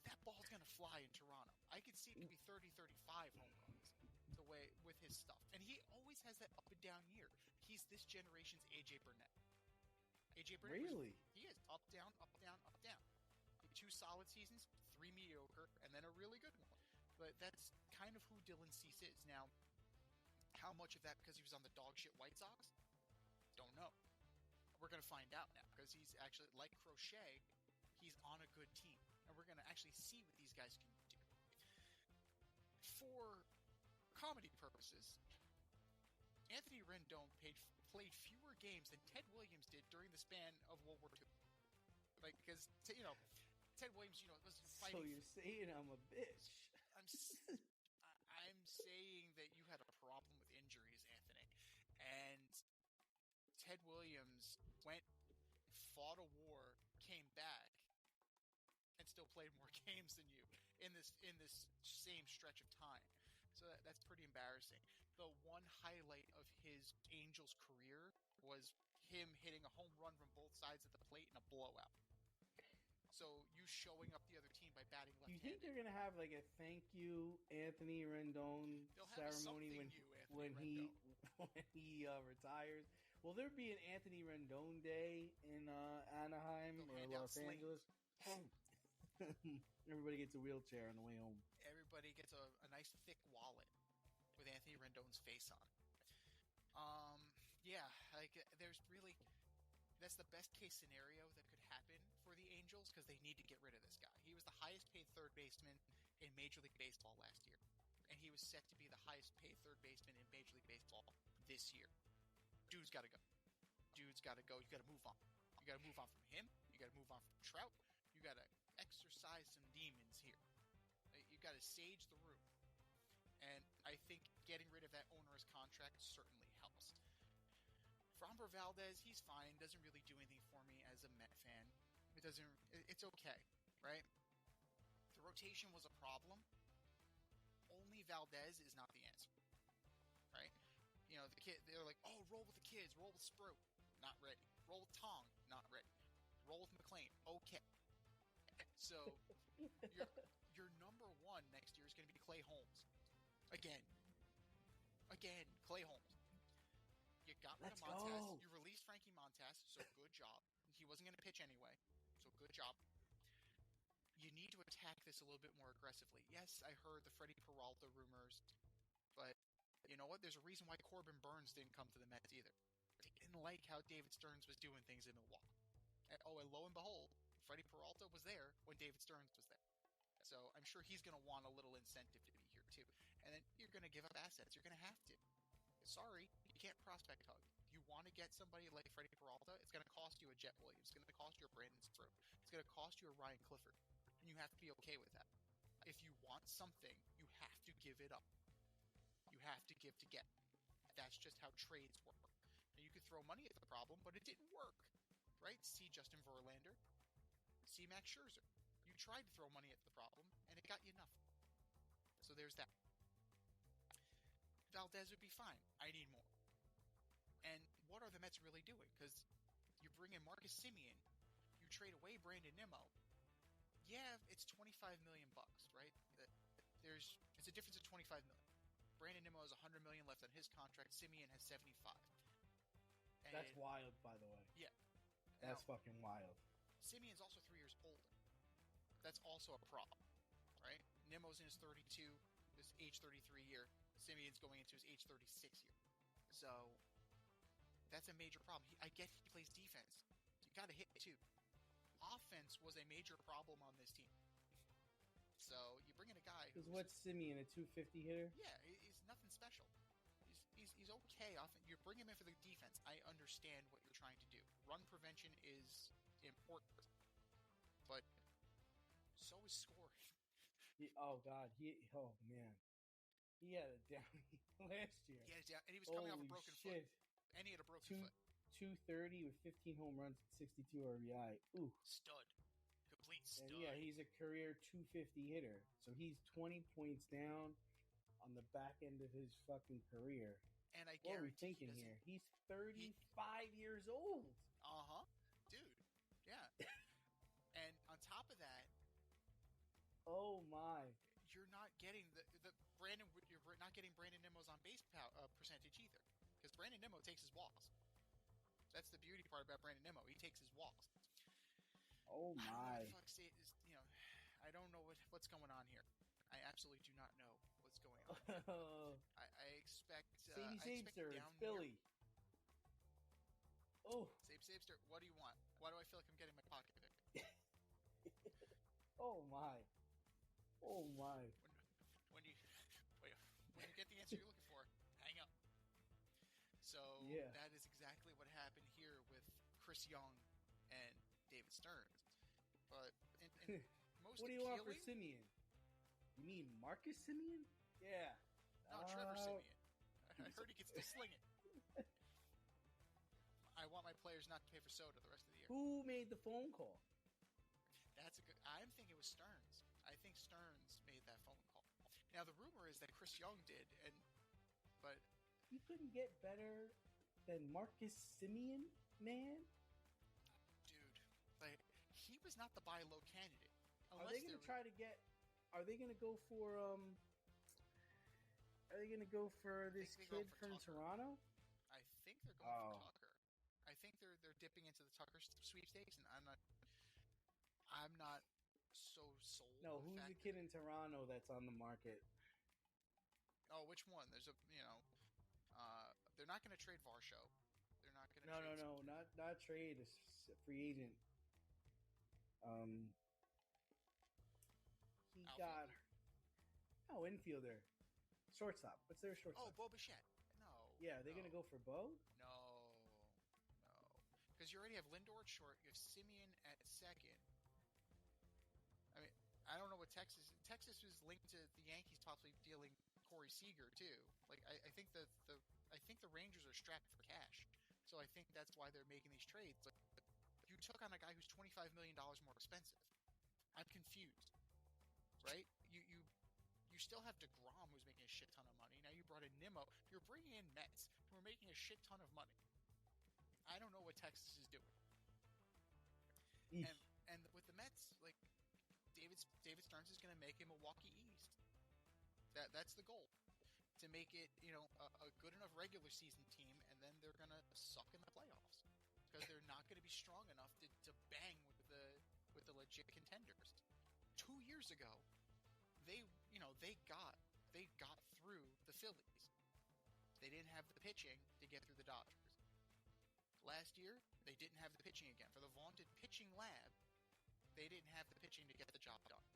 that ball's going to fly in Toronto. I could see it could be 30, 35 home runs the way with his stuff. And he always has that up and down year. He's this generation's AJ Burnett. AJ Burnett. Really? He is up, down, up, down, up, down. 2 solid seasons, 3 mediocre, and then a really good one. But that's kind of who Dylan Cease is. Now, how much of that because he was on the dog shit White Sox? Don't know. We're going to find out now because he's actually, like Crochet, he's on a good team. And we're going to actually see what these guys can do. For comedy purposes, Anthony Rendon played fewer games than Ted Williams did during the span of World War II. Like, because, Ted Williams, was fighting. So you're saying I'm a bitch. I'm saying that you had a problem with injuries, Anthony. And Ted Williams fought a war, came back, and still played more games than you in this same stretch of time. So that's pretty embarrassing. The one highlight of his Angels career was him hitting a home run from both sides of the plate in a blowout. So you showing up the other team by batting left-handed. Do you think they're going to have like a thank you Anthony Rendon ceremony when he retires? Will there be an Anthony Rendon day in Anaheim They'll or hand out Los Angeles? Everybody gets a wheelchair on the way home. Everybody gets a nice thick wallet with Anthony Rendon's face on it. Yeah, like there's really that's the best case scenario that could happen for the Angels because they need to get rid of this guy. He was the highest paid third baseman in Major League Baseball last year, and he was set to be the highest paid third baseman in Major League Baseball this year. Dude's got to go. Dude's got to go. You got to move on. You got to move on from him. You got to move on from Trout. You got to exercise some demons here. You got to sage the room. And I think getting rid of that owner's contract certainly helps. Framber Valdez, he's fine. Doesn't really do anything for me as a Met fan. It's okay, right? The rotation was a problem. Only Valdez is not the answer, right? You know, they're like, oh, roll with the kids, roll with Sprout. Not ready. Roll with Tong. Not ready. Roll with McLean. Okay. So your number one next year is going to be Clay Holmes. Again, Clay Holmes. You got rid of Montas. You released Frankie Montas, so good job. He wasn't going to pitch anyway, so good job. You need to attack this a little bit more aggressively. Yes, I heard the Freddie Peralta rumors, but you know what? There's a reason why Corbin Burns didn't come to the Mets either. They didn't like how David Stearns was doing things in Milwaukee. And lo and behold, Freddie Peralta was there when David Stearns was there. So I'm sure he's going to want a little incentive to be here too. And then you're going to give up assets. You're going to have to. Sorry, you can't prospect hug. If you want to get somebody like Freddie Peralta, it's going to cost you a Jet Williams. It's going to cost you a Brandon Stroh. It's going to cost you a Ryan Clifford. And you have to be okay with that. If you want something, you have to give it up. You have to give to get. That's just how trades work. Now, you could throw money at the problem, but it didn't work. Right? See Justin Verlander. See Max Scherzer. You tried to throw money at the problem, and it got you nothing. So there's that. Valdez would be fine. I need more. And what are the Mets really doing? Because you bring in Marcus Semien, you trade away Brandon Nimmo. Yeah, it's $25 million, right? It's a difference of $25 million. Brandon Nimmo has $100 million left on his contract. Semien has $75. And That's wild, by the way. Yeah. That's fucking wild. Semien's also 3 years older. That's also a problem, right? Nimmo's in his 32, his age 33 year. Semien's going into his age 36 year. So that's a major problem. I get he plays defense. You got to hit too. Offense was a major problem on this team. So you bring in a guy who's what's Semien, a 250 hitter? Yeah, he's nothing special. He's okay. You bring him in for the defense. I understand what you're trying to do. Run prevention is important, but so is scoring. Oh man, he had it down last year. He had it down, and he was coming off a broken foot. And he had a broken foot. 230 with 15 home runs and 62 RBI. Ooh, stud, complete stud. And yeah, he's a career 250 hitter, so he's 20 points down on the back end of his fucking career. And I what are we guarantee thinking here? He's 35 years old. Dude. Yeah. And on top of that, oh my, you're not getting you're not getting Brandon Nimmo's on base percentage either, because Brandon Nimmo takes his walks. That's the beauty part about Brandon Nimmo. He takes his walks. Oh my! I don't know what's going on here. I absolutely do not know what's going on. I expect Sabester, down Philly. Oh, Sabester, what do you want? Why do I feel like I'm getting my pocket pick? Oh my! When you get the answer you're looking for, hang up. So yeah. That is exactly what happened here with Chris Young and David Stearns. But in most what do you want for appealing- Semien? You mean Marcus Semien? Yeah. No, Trevor Semien. I heard he gets to sling it. I want my players not to pay for soda the rest of the year. Who made the phone call? I'm thinking it was Stearns. I think Stearns made that phone call. Now the rumor is that Chris Young did, but you couldn't get better than Marcus Semien, man. Dude, he was not the buy low candidate. Are they going to try to get? Are they going to go for? Are they going to go for this kid from Tucker. Toronto? I think they're going for Tucker. sweepstakes, and I'm not so sold. No, who's the kid in Toronto that's on the market? Oh, which one? There's they're not going to trade Varsho. They're not going to. No, not trade. It's a free agent. He got infielder, shortstop. What's their shortstop? Oh, Bo Bichette. No. Yeah, they're gonna go for Bo. No, because you already have Lindor at short. You have Simeon at second. I mean, I don't know what Texas was linked to the Yankees possibly dealing Corey Seager too. Like I think the Rangers are strapped for cash, so I think that's why they're making these trades. Like you took on a guy who's $25 million more expensive. I'm confused, right? You still have DeGrom, who's making a shit ton of money. Now you brought in Nimmo. You're bringing in Mets, who are making a shit ton of money. I don't know what Texas is doing. And with the Mets, like David Stearns is going to make a Milwaukee East. That's the goal, to make it a good enough regular season team, and then they're going to suck in the playoffs because they're not going to be strong enough to bang with the legit contenders. 2 years ago, they got through the Phillies. They didn't have the pitching to get through the Dodgers. Last year, they didn't have the pitching again. For the vaunted pitching lab, they didn't have the pitching to get the job done.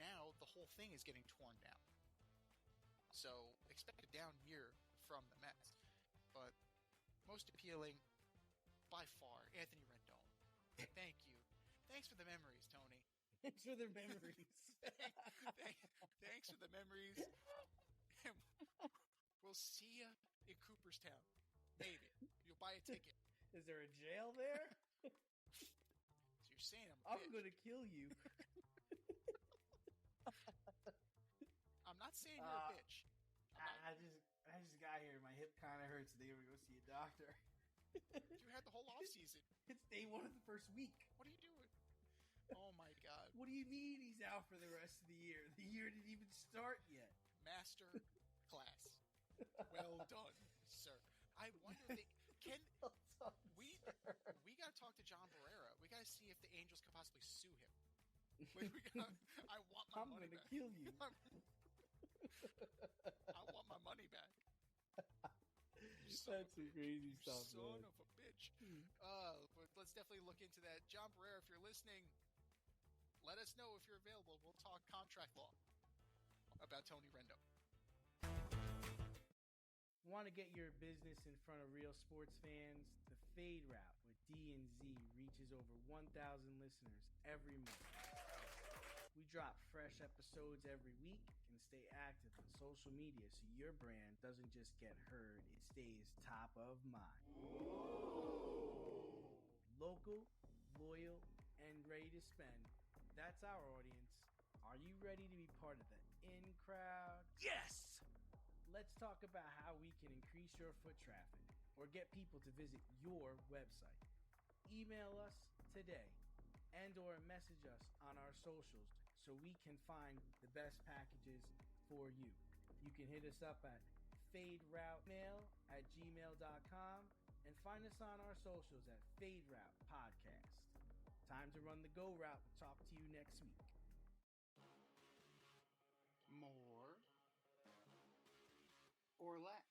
Now, the whole thing is getting torn down. So, expect a down year from the Mets. But most appealing, by far, Anthony Rendon. Thank you. Thanks for the memories, Tony. Thanks for the memories. Thanks for the memories. We'll see you in Cooperstown. Maybe. You'll buy a ticket. Is there a jail there? So you're saying I'm going to kill you. I'm not saying you're a bitch. I just got here. My hip kind of hurts. Today we go see a doctor. You had the whole off season. It's day one of the first week. What are you doing? Oh my God. What do you mean he's out for the rest of the year? The year didn't even start yet. Master class. Well done, sir. I wonder we got to talk to John Barrera. We got to see if the Angels could possibly sue him. I want my money back. I'm going to kill you. I want my money back. That's some crazy stuff, son of a bitch. But let's definitely look into that. John Barrera, if you're listening, let us know if you're available. We'll talk contract law about Tony Rendon. Want to get your business in front of real sports fans? The Fade Route with D&Z reaches over 1,000 listeners every month. We drop fresh episodes every week and stay active on social media so your brand doesn't just get heard, it stays top of mind. Local, loyal, and ready to spend. That's our audience. Are you ready to be part of the in crowd? Yes! Let's talk about how we can increase your foot traffic or get people to visit your website. Email us today and or message us on our socials so we can find the best packages for you. You can hit us up at faderoutemail@gmail.com and find us on our socials at Fade Route Podcast. Time to run the go route. We'll talk to you next week. More or less.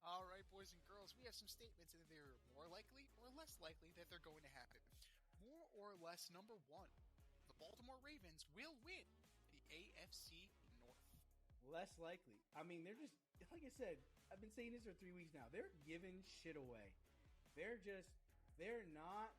All right, boys and girls, we have some statements that they're more likely or less likely that they're going to happen. More or less, number one, the Baltimore Ravens will win the AFC North. Less likely. I mean, they're just, like I said, I've been saying this for 3 weeks now. They're giving shit away. They're not,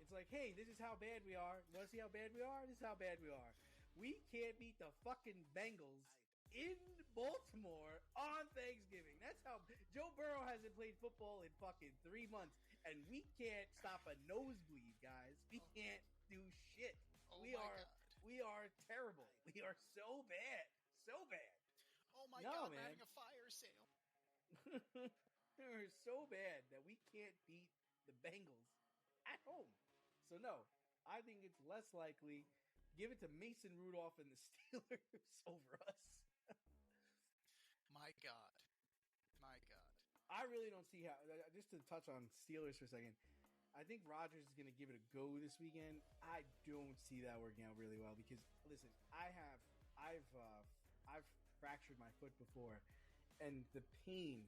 it's like, hey, this is how bad we are. You want to see how bad we are? This is how bad we are. We can't beat the fucking Bengals in Baltimore on Thanksgiving. That's how Joe Burrow hasn't played football in fucking 3 months, and we can't stop a nosebleed, guys. We can't do shit. Oh we my are God. We are terrible. We are so bad. So bad. Oh my No, God, we're man. having a fire sale. We're so bad that we can't beat the Bengals at home. So no, I think it's less likely. Give it to Mason Rudolph and the Steelers over us. My God. My God. I really don't see how. Just to touch on Steelers for a second, I think Rodgers is going to give it a go this weekend. I don't see that working out really well because listen, I've fractured my foot before, and the pain.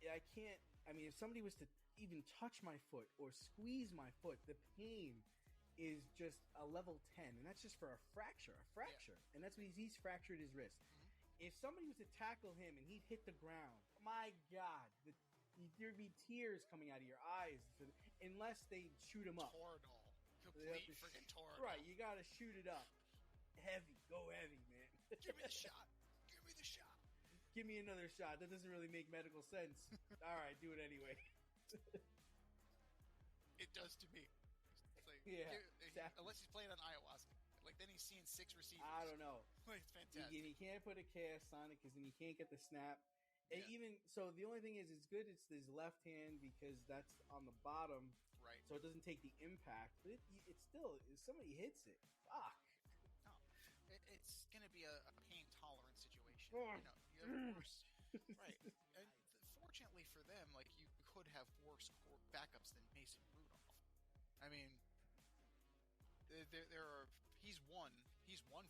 I can't. I mean, if somebody was to even touch my foot or squeeze my foot, the pain is just a level 10, and that's just for a fracture. And that's what he's fractured his wrist. Mm-hmm. If somebody was to tackle him and he'd hit the ground, my God, there'd be tears coming out of your eyes unless they shoot him up. Toradol. Complete freaking Toradol. Right, you got to shoot it up. Heavy. Go heavy, man. Give me the shot. Give me the shot. Give me another shot. That doesn't really make medical sense. All right, do it anyway. It does to me. It's like, Yeah, exactly. Unless he's playing on ayahuasca. Like, then he's seeing 6 receivers. I don't know. Like, it's fantastic. He can't put a cast on it because then you can't get the snap. And Yeah. even so, the only thing is, it's good. It's his left hand because that's on the bottom, Right. so it doesn't take the impact. But it's still, if somebody hits it, fuck. No. It's going to be a pain tolerant situation. Oh. You know, you have worse. Right. And fortunately for them, like, you could have worse backups than Mason Rudolph. I mean, there are. He's won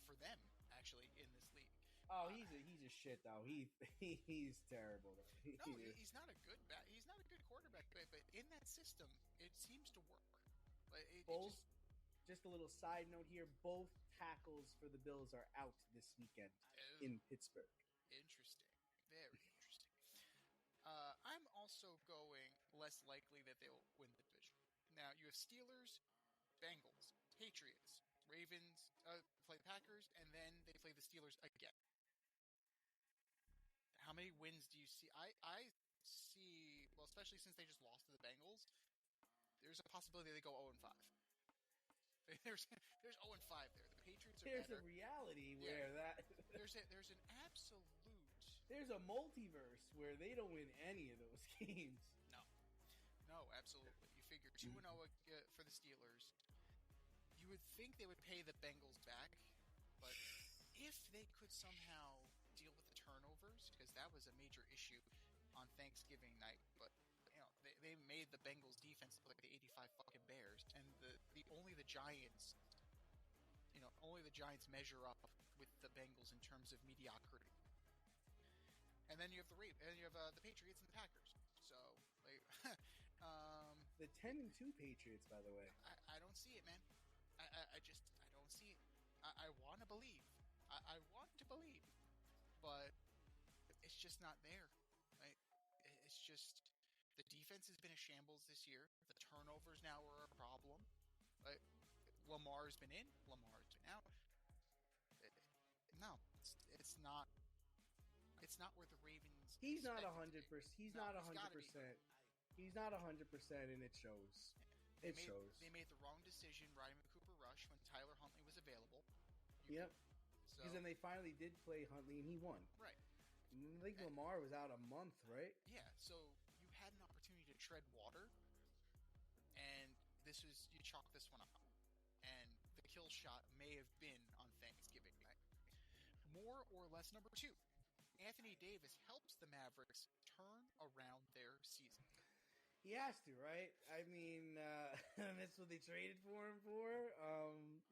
for them actually in this league. Oh, he's a shit though. He's terrible though. No, he's not a good he's not a good quarterback, but in that system, it seems to work. Like, Both. Just a little side note here: both tackles for the Bills are out this weekend in Pittsburgh. Interesting, very interesting. I'm also going less likely that they'll win the division. Now you have Steelers, Bengals, Patriots, Ravens play the Packers, and then they play the Steelers again. How many wins do you see? I see, well, especially since they just lost to the Bengals, there's a possibility they go 0-5. There's 0-5 there. The Patriots are There's better. a reality where There's an absolute. There's a multiverse where they don't win any of those games. No, absolutely. You figure 2-0 for the Steelers. You would think they would pay the Bengals back, but if they could somehow deal with the turnovers, because that was a major issue on Thanksgiving night, but you know they made the Bengals defense look like the 85 fucking Bears, and only the Giants measure up with the Bengals in terms of mediocrity. And then you have the Patriots and the Packers. So like, The 10-2 Patriots, by the way. I don't see it, man. I don't see it. I want to believe. I want to believe, but it's just not there. It's just the defense has been a shambles this year. The turnovers now are a problem. Lamar's been in. Lamar's been out. No, it's not. It's not where the Ravens. He's not 100%. expected to be. He's No, not he's gotta 100%. be. He's not 100%, and it shows. It shows. They made the wrong decision riding with Cooper Rush when Tyler Huntley was available. Yep. So, Because then they finally did play Huntley, and he won. right. I think Lamar was out a month, right? Yeah. So you had an opportunity to tread water, and you chalk this one up. And the kill shot may have been on Thanksgiving night. More or less, number 2. Anthony Davis helps the Mavericks turn around their season. He has to, right? I mean, that's what they traded for him for.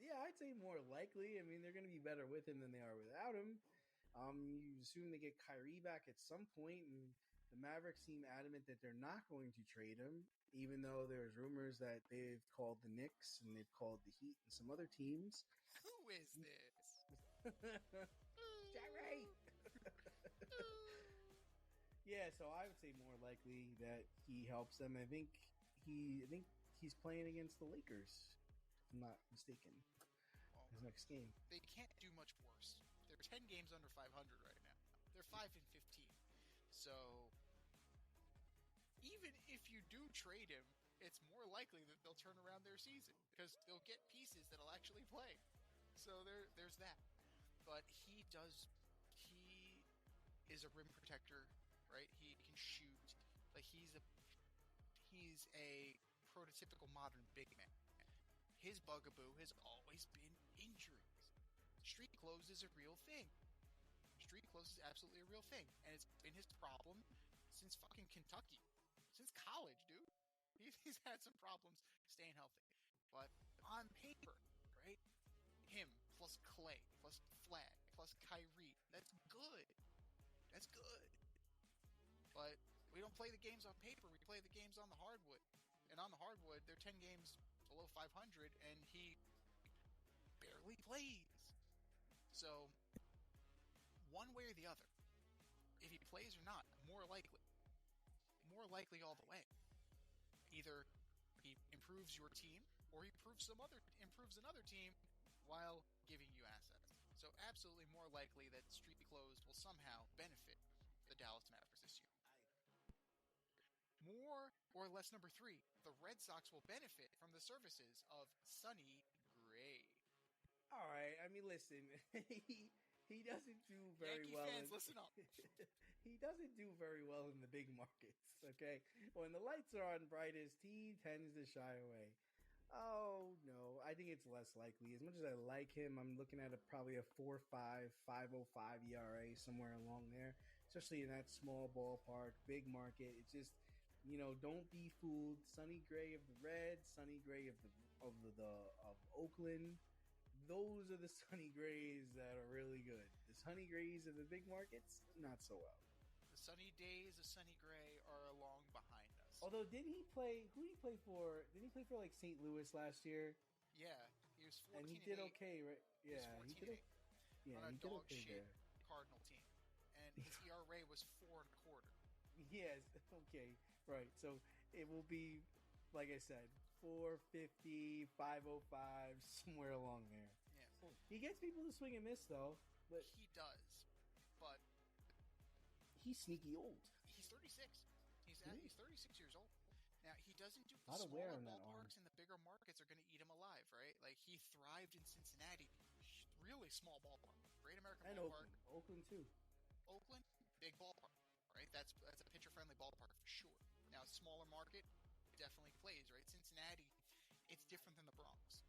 Yeah, I'd say more likely. I mean, they're going to be better with him than they are without him. You assume they get Kyrie back at some point, and the Mavericks seem adamant that they're not going to trade him, even though there's rumors that they've called the Knicks and they've called the Heat and some other teams. Who is this? Jerry! Yeah, so I would say more likely that he helps them. I think he's playing against the Lakers, if I'm not mistaken. Well, His next game. they can't do much worse. They're 10 games under 500 right now. They're 5-15. So even if you do trade him, it's more likely that they'll turn around their season because they'll get pieces that'll actually play. So there's that. But he is a rim protector, right? He can shoot. Like he's a prototypical modern big man. His bugaboo has always been injuries. Street clothes is a real thing. Street clothes is absolutely a real thing, and it's been his problem since fucking Kentucky, since college, dude. He's had some problems staying healthy. But on paper, right? Him plus Clay plus Flag plus Kyrie. That's good. That's good. But we don't play the games on paper. We play the games on the hardwood. And on the hardwood, they're 10 games below 500, and he barely plays. So, one way or the other, if he plays or not, more likely all the way. Either he improves your team, or he improves another team while giving you assets. So absolutely more likely that street clothes will somehow benefit the Dallas Mavericks this year. More or less number 3, the Red Sox will benefit from the services of Sonny Gray. All right. I mean, listen, he doesn't do very Yankee well. Fans, listen up. He doesn't do very well in the big markets. Okay, when the lights are on brightest, he tends to shy away. Oh no, I think it's less likely. As much as I like him, I'm looking at probably a 4.5, 5.05 ERA somewhere along there. Especially in that small ballpark, big market. It's just, don't be fooled. Sonny Gray of the Reds, Sonny Gray of Oakland. Those are the Sonny Grays that are really good. The Sonny Grays of the big markets, not so well. The sunny days of Sonny Gray are long behind us. Although, didn't he play? Who did he play for? Didn't he play for like St. Louis last year? Yeah, he was 14 and he did okay, right? Yeah, he did. Yeah, on a he did dog okay shit there. Cardinal team, and his ERA was 4.25. Yes. Okay. Right. So it will be, like I said, 450, 505, somewhere along there. Yeah. He gets people to swing and miss though, but He does, but he's sneaky old. he's 36. He's 36 years old. Now, he doesn't do Not the aware smaller on that arm. ballparks, and the bigger markets are going to eat him alive, right? Like, he thrived in Cincinnati. Really small ballpark. Great American And ballpark. Oakland too. Oakland, big ballpark, right? That's a pitcher-friendly ballpark for sure. Now, smaller market, definitely plays, right? Cincinnati, it's different than the Bronx,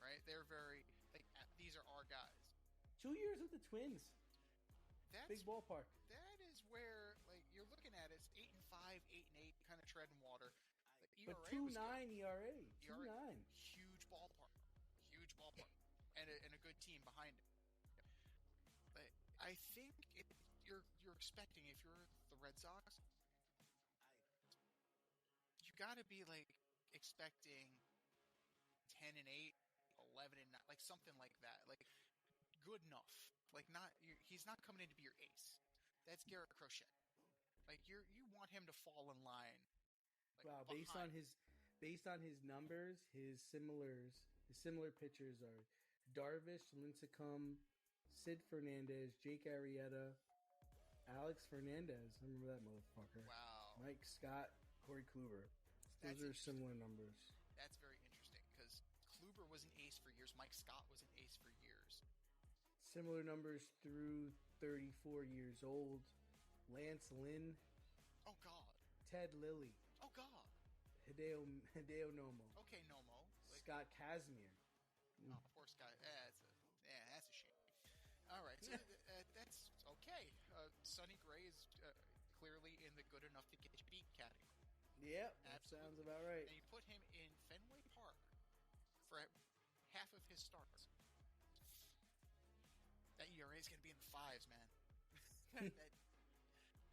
right? They're very, like, these are our guys. 2 years with the Twins. That's Big ballpark. That is where, like, you're looking at it's 8-5, 8-8, kind of treading water. The But ERA was 2.9 ERA. ERA. 2.9. Huge ballpark, and a good team behind it. But I think you're expecting, if you're the Red Sox, you got to be like expecting 10-8, 11-9, like something like that, like good enough. Like he's not coming in to be your ace. That's Garrett Crochet. Like you want him to fall in line. Like, Wow, based on his numbers, his similar pitchers are Darvish, Lincecum, Sid Fernandez, Jake Arrieta, Alex Fernandez. I remember that motherfucker. Wow. Mike Scott, Corey Kluber. Those are similar numbers. That's very interesting because Kluber was an ace for years. Mike Scott was an ace for years. Similar numbers through 34 years old. Lance Lynn. Oh God. Ted Lilly. Oh God. Hideo Nomo. Okay, Nomo. Like, Scott Kazmir. oh, poor Scott. That's a shame. All right, so that's okay. Sonny Gray is clearly in the good enough to get you beat category. Yep, that sounds about right. And you put him in Fenway Park for half of his starts. That ERA is going to be in the 5s, man.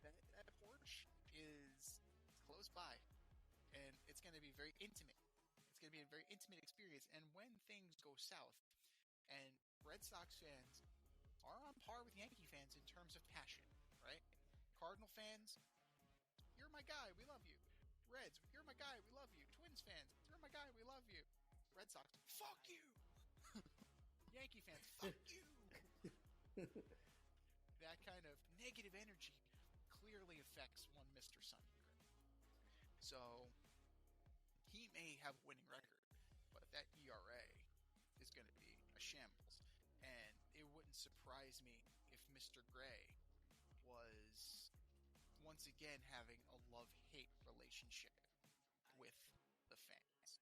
that porch is close by, and it's going to be very intimate. It's going to be a very intimate experience. And when things go south, and Red Sox fans are on par with Yankee fans in terms of passion, right? Cardinal fans, you're my guy, we love you. Reds, you're my guy, we love you. Twins fans, you're my guy, we love you. Red Sox, fuck you. Yankee fans, fuck you. That kind of negative energy clearly affects one Mr. Sonny Gray. So he may have a winning record, but that ERA is going to be a shambles. And it wouldn't surprise me if Mr. Gray was once again having a love-hate relationship with the fans.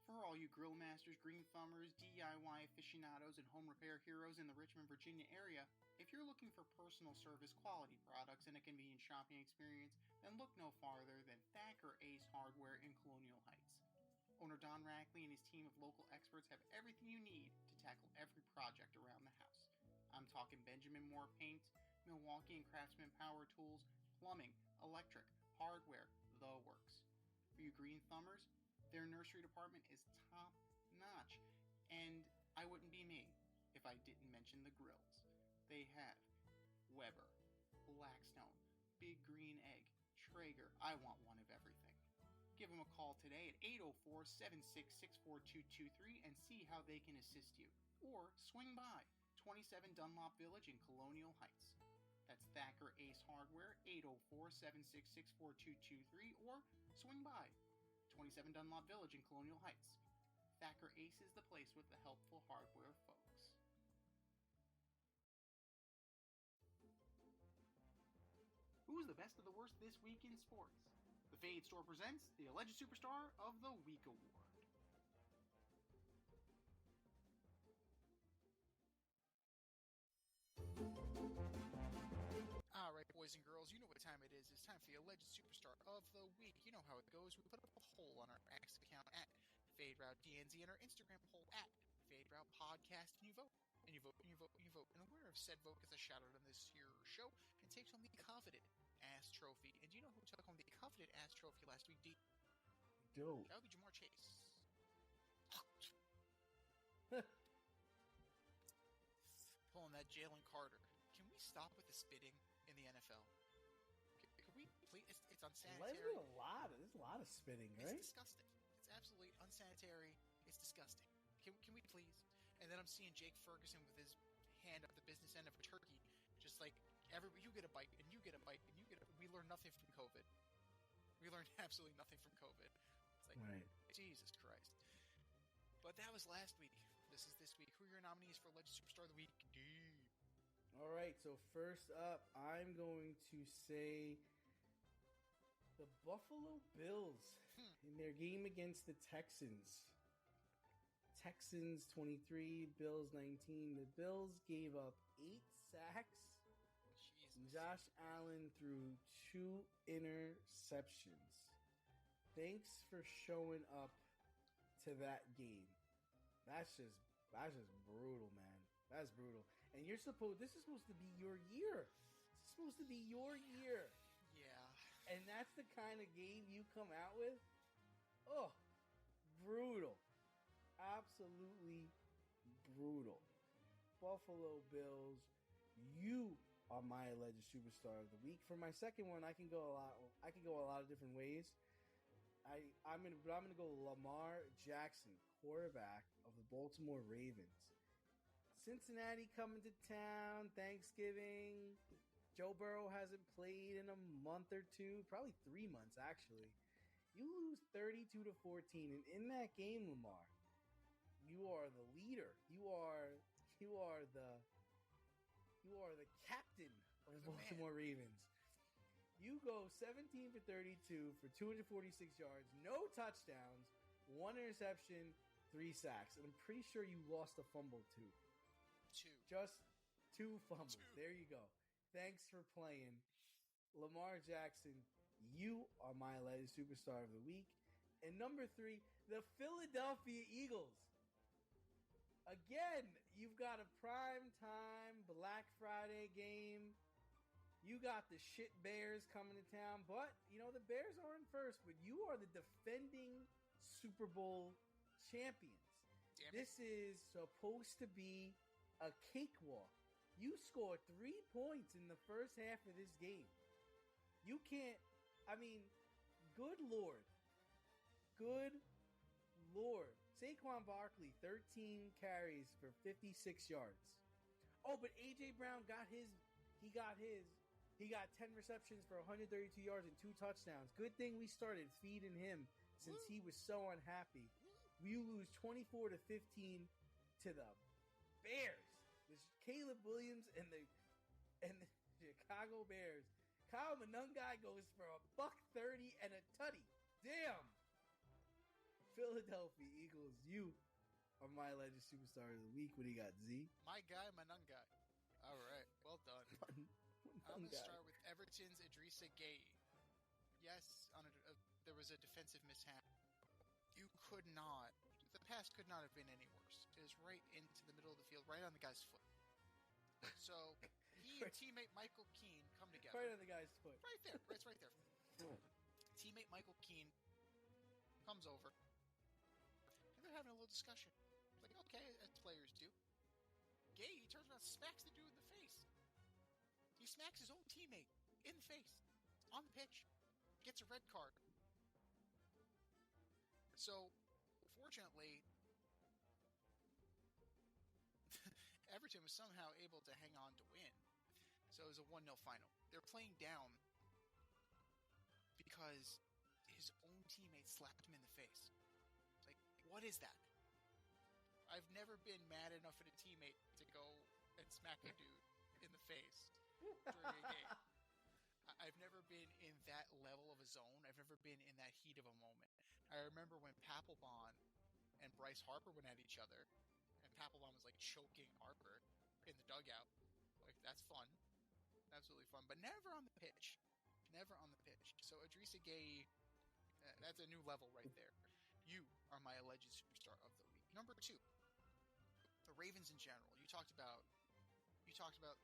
For all you grill masters, green thumbers, DIY aficionados, and home repair heroes in the Richmond, Virginia area, if you're looking for personal service quality products and a convenient shopping experience, then look no farther than Thacker Ace Hardware in Colonial Heights. Owner Don Rackley and his team of local experts have everything you need to tackle every project around the house. I'm talking Benjamin Moore paint, Milwaukee and Craftsman power tools, plumbing, electric, hardware, the works. For you green thumbers, their nursery department is top notch, and I wouldn't be me if I didn't mention the grills. They have Weber, Blackstone, Big Green Egg, Traeger. I want one of everything. Give them a call today at 804-766-4223 and see how they can assist you. Or swing by 27 Dunlop Village in Colonial Heights. That's Thacker Ace Hardware, 804-766-4223, or swing by 27 Dunlop Village in Colonial Heights. Thacker Ace is the place with the helpful hardware folks. Who's the best of the worst this week in sports? The Fade Store presents the Alleged Superstar of the Week Award. Alright, boys and girls, you know what time it is. It's time for the Alleged Superstar of the Week. You know how it goes. We put up a poll on our X account at FadeRouteDNZ and our Instagram poll at FadeRoutePodcast, and you vote. And you vote, and you vote, and you vote. And the winner of said vote gets a shout out on this here show and takes home the coveted Ass Trophy. And do you know who took home the coveted Ass Trophy last week, D? Dope. That would be Jamar Chase. Pulling that Jalen Carter. Can we stop with the spitting in the NFL? Can we please? It's unsanitary. There's a lot of spitting, right? It's disgusting. It's absolutely unsanitary. It's disgusting. Can we please? And then I'm seeing Jake Ferguson with his hand up the business end of a turkey, just like you get a bite, and you get a bite, and you get a. We learned nothing from COVID. We learned absolutely nothing from COVID. It's like, right. Jesus Christ. But that was last week. This is this week. Who are your nominees for Alleged Superstar of the Week? D. All right, so first up, I'm going to say the Buffalo Bills in their game against the Texans. Texans 23, Bills 19. The Bills gave up 8 sacks. Jesus. Josh Allen threw 2 interceptions. Thanks for showing up to that game. That's just brutal, man. That's brutal. And this is supposed to be your year. This is supposed to be your year. Yeah. And that's the kind of game you come out with? Oh, brutal. Absolutely brutal. Buffalo Bills, you are my alleged superstar of the week. For my second one, I can go a lot of different ways. I'm gonna go Lamar Jackson, quarterback of the Baltimore Ravens. Cincinnati coming to town, Thanksgiving. Joe Burrow hasn't played in a month or two, probably 3 months actually. You lose 32-14, and in that game, Lamar, you are the leader. You are the captain of the Baltimore Ravens. You go 17 for 32 for 246 yards, no touchdowns, 1 interception, 3 sacks, and I'm pretty sure you lost a fumble too. 2. Just 2 fumbles. 2. There you go. Thanks for playing. Lamar Jackson, you are my alleged superstar of the week. And number 3, the Philadelphia Eagles. Again, you've got a prime time Black Friday game. You got the shit Bears coming to town. But, the Bears are in first. But you are the defending Super Bowl champions. This is supposed to be a cakewalk. You scored 3 points in the first half of this game. You can't, good Lord. Good Lord. Saquon Barkley, 13 carries for 56 yards. Oh, but A.J. Brown got his. He got 10 receptions for 132 yards and 2 touchdowns. Good thing we started feeding him since he was so unhappy. We lose 24-15 to the Bears. This Caleb Williams and the Chicago Bears. Kyle Monangai goes for $130 and a tutty. Damn. Philadelphia Eagles, you are my alleged superstar of the week. What do you got, Z? My guy, Manungai. All right, well done. I'm going to start with Everton's Idrissa Gueye. Yes, there was a defensive mishap. The pass could not have been any worse. It was right into the middle of the field, right on the guy's foot. So he and teammate Michael Keane come together. Right on the guy's foot. Right there. It's right there. Teammate Michael Keane comes over, and they're having a little discussion. Like, okay, as players do. Gueye turns around, smacks the dude in the face. He smacks his own teammate in the face, on the pitch, gets a red card. So, fortunately, Everton was somehow able to hang on to win. So it was a 1-0 final. They're playing down because his own teammate slapped him in the face. Like, what is that? I've never been mad enough at a teammate to go and smack a dude in the face during a game. I've never been in that level of a zone. I've never been in that heat of a moment. I remember when Papelbon and Bryce Harper went at each other, and Papelbon was like choking Harper in the dugout. Like, that's fun. Absolutely fun. But never on the pitch. Never on the pitch. So Idrissa Gueye, that's a new level right there. You are my alleged superstar of the week. Number 2, the Ravens in general. You talked about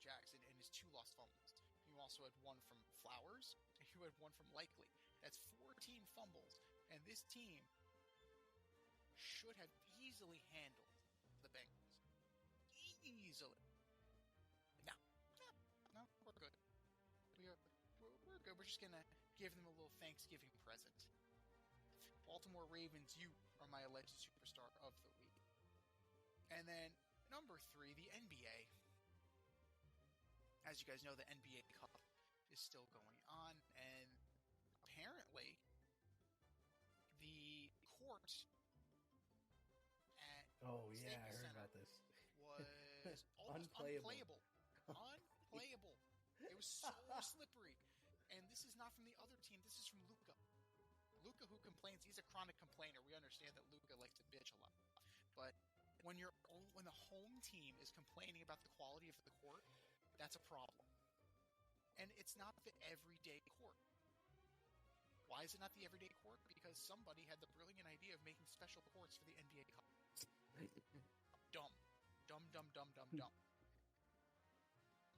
Jackson and his 2 lost fumbles. You also had 1 from Flowers, and you had 1 from Likely. That's 14 fumbles, and this team should have easily handled the Bengals. Easily. No, we're good. We're good. We're just gonna give them a little Thanksgiving present. Baltimore Ravens, you are my alleged superstar of the week. And then number 3, the NBA. As you guys know, the NBA Cup is still going on, and apparently the court at I heard Center about this. was almost unplayable. Unplayable. It was so slippery. And this is not from the other team. This is from Luka. Luka, who complains, he's a chronic complainer. We understand that Luka likes to bitch a lot. But when the home team is complaining about the quality of the court, that's a problem. And it's not the everyday court. Why is it not the everyday court? Because somebody had the brilliant idea of making special courts for the NBA Cup. Dumb. Dumb.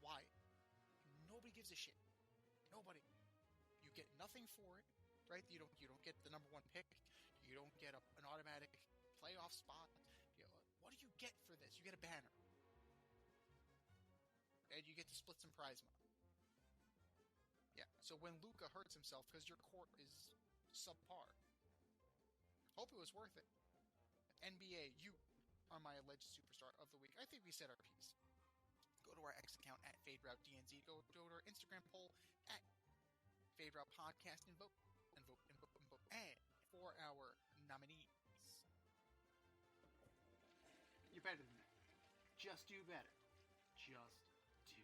Why? Nobody gives a shit. Nobody. You get nothing for it, right? You don't get the number 1 pick. You don't get an automatic playoff spot. What do you get for this? You get a banner. And you get to split some prize money. Yeah, so when Luka hurts himself because your court is subpar, hope it was worth it. NBA, you are my alleged superstar of the week. I think we said our piece. Go to our X account at FadeRouteDNZ. Go to our Instagram poll at FadeRoute Podcast and vote. And for our nominees. You're better than that. Just do better. Just do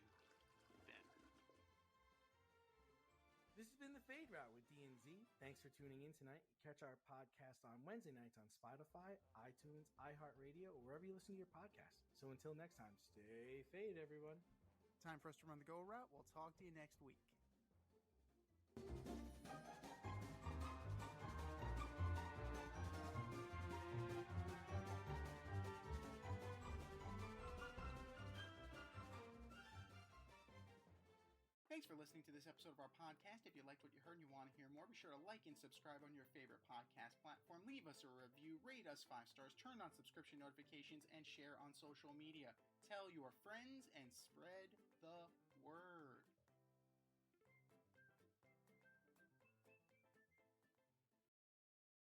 better. This has been the Fade Route with D&Z. Thanks for tuning in tonight. Catch our podcast on Wednesday nights on Spotify, iTunes, iHeartRadio, or wherever you listen to your podcast. So until next time, stay fade, everyone. Time for us to run the go route. We'll talk to you next week. Thanks for listening to this episode of our podcast. If you liked what you heard and you want to hear more, be sure to like and subscribe on your favorite podcast platform. Leave us a review, rate us 5 stars, turn on subscription notifications, and share on social media. Tell your friends and spread the word.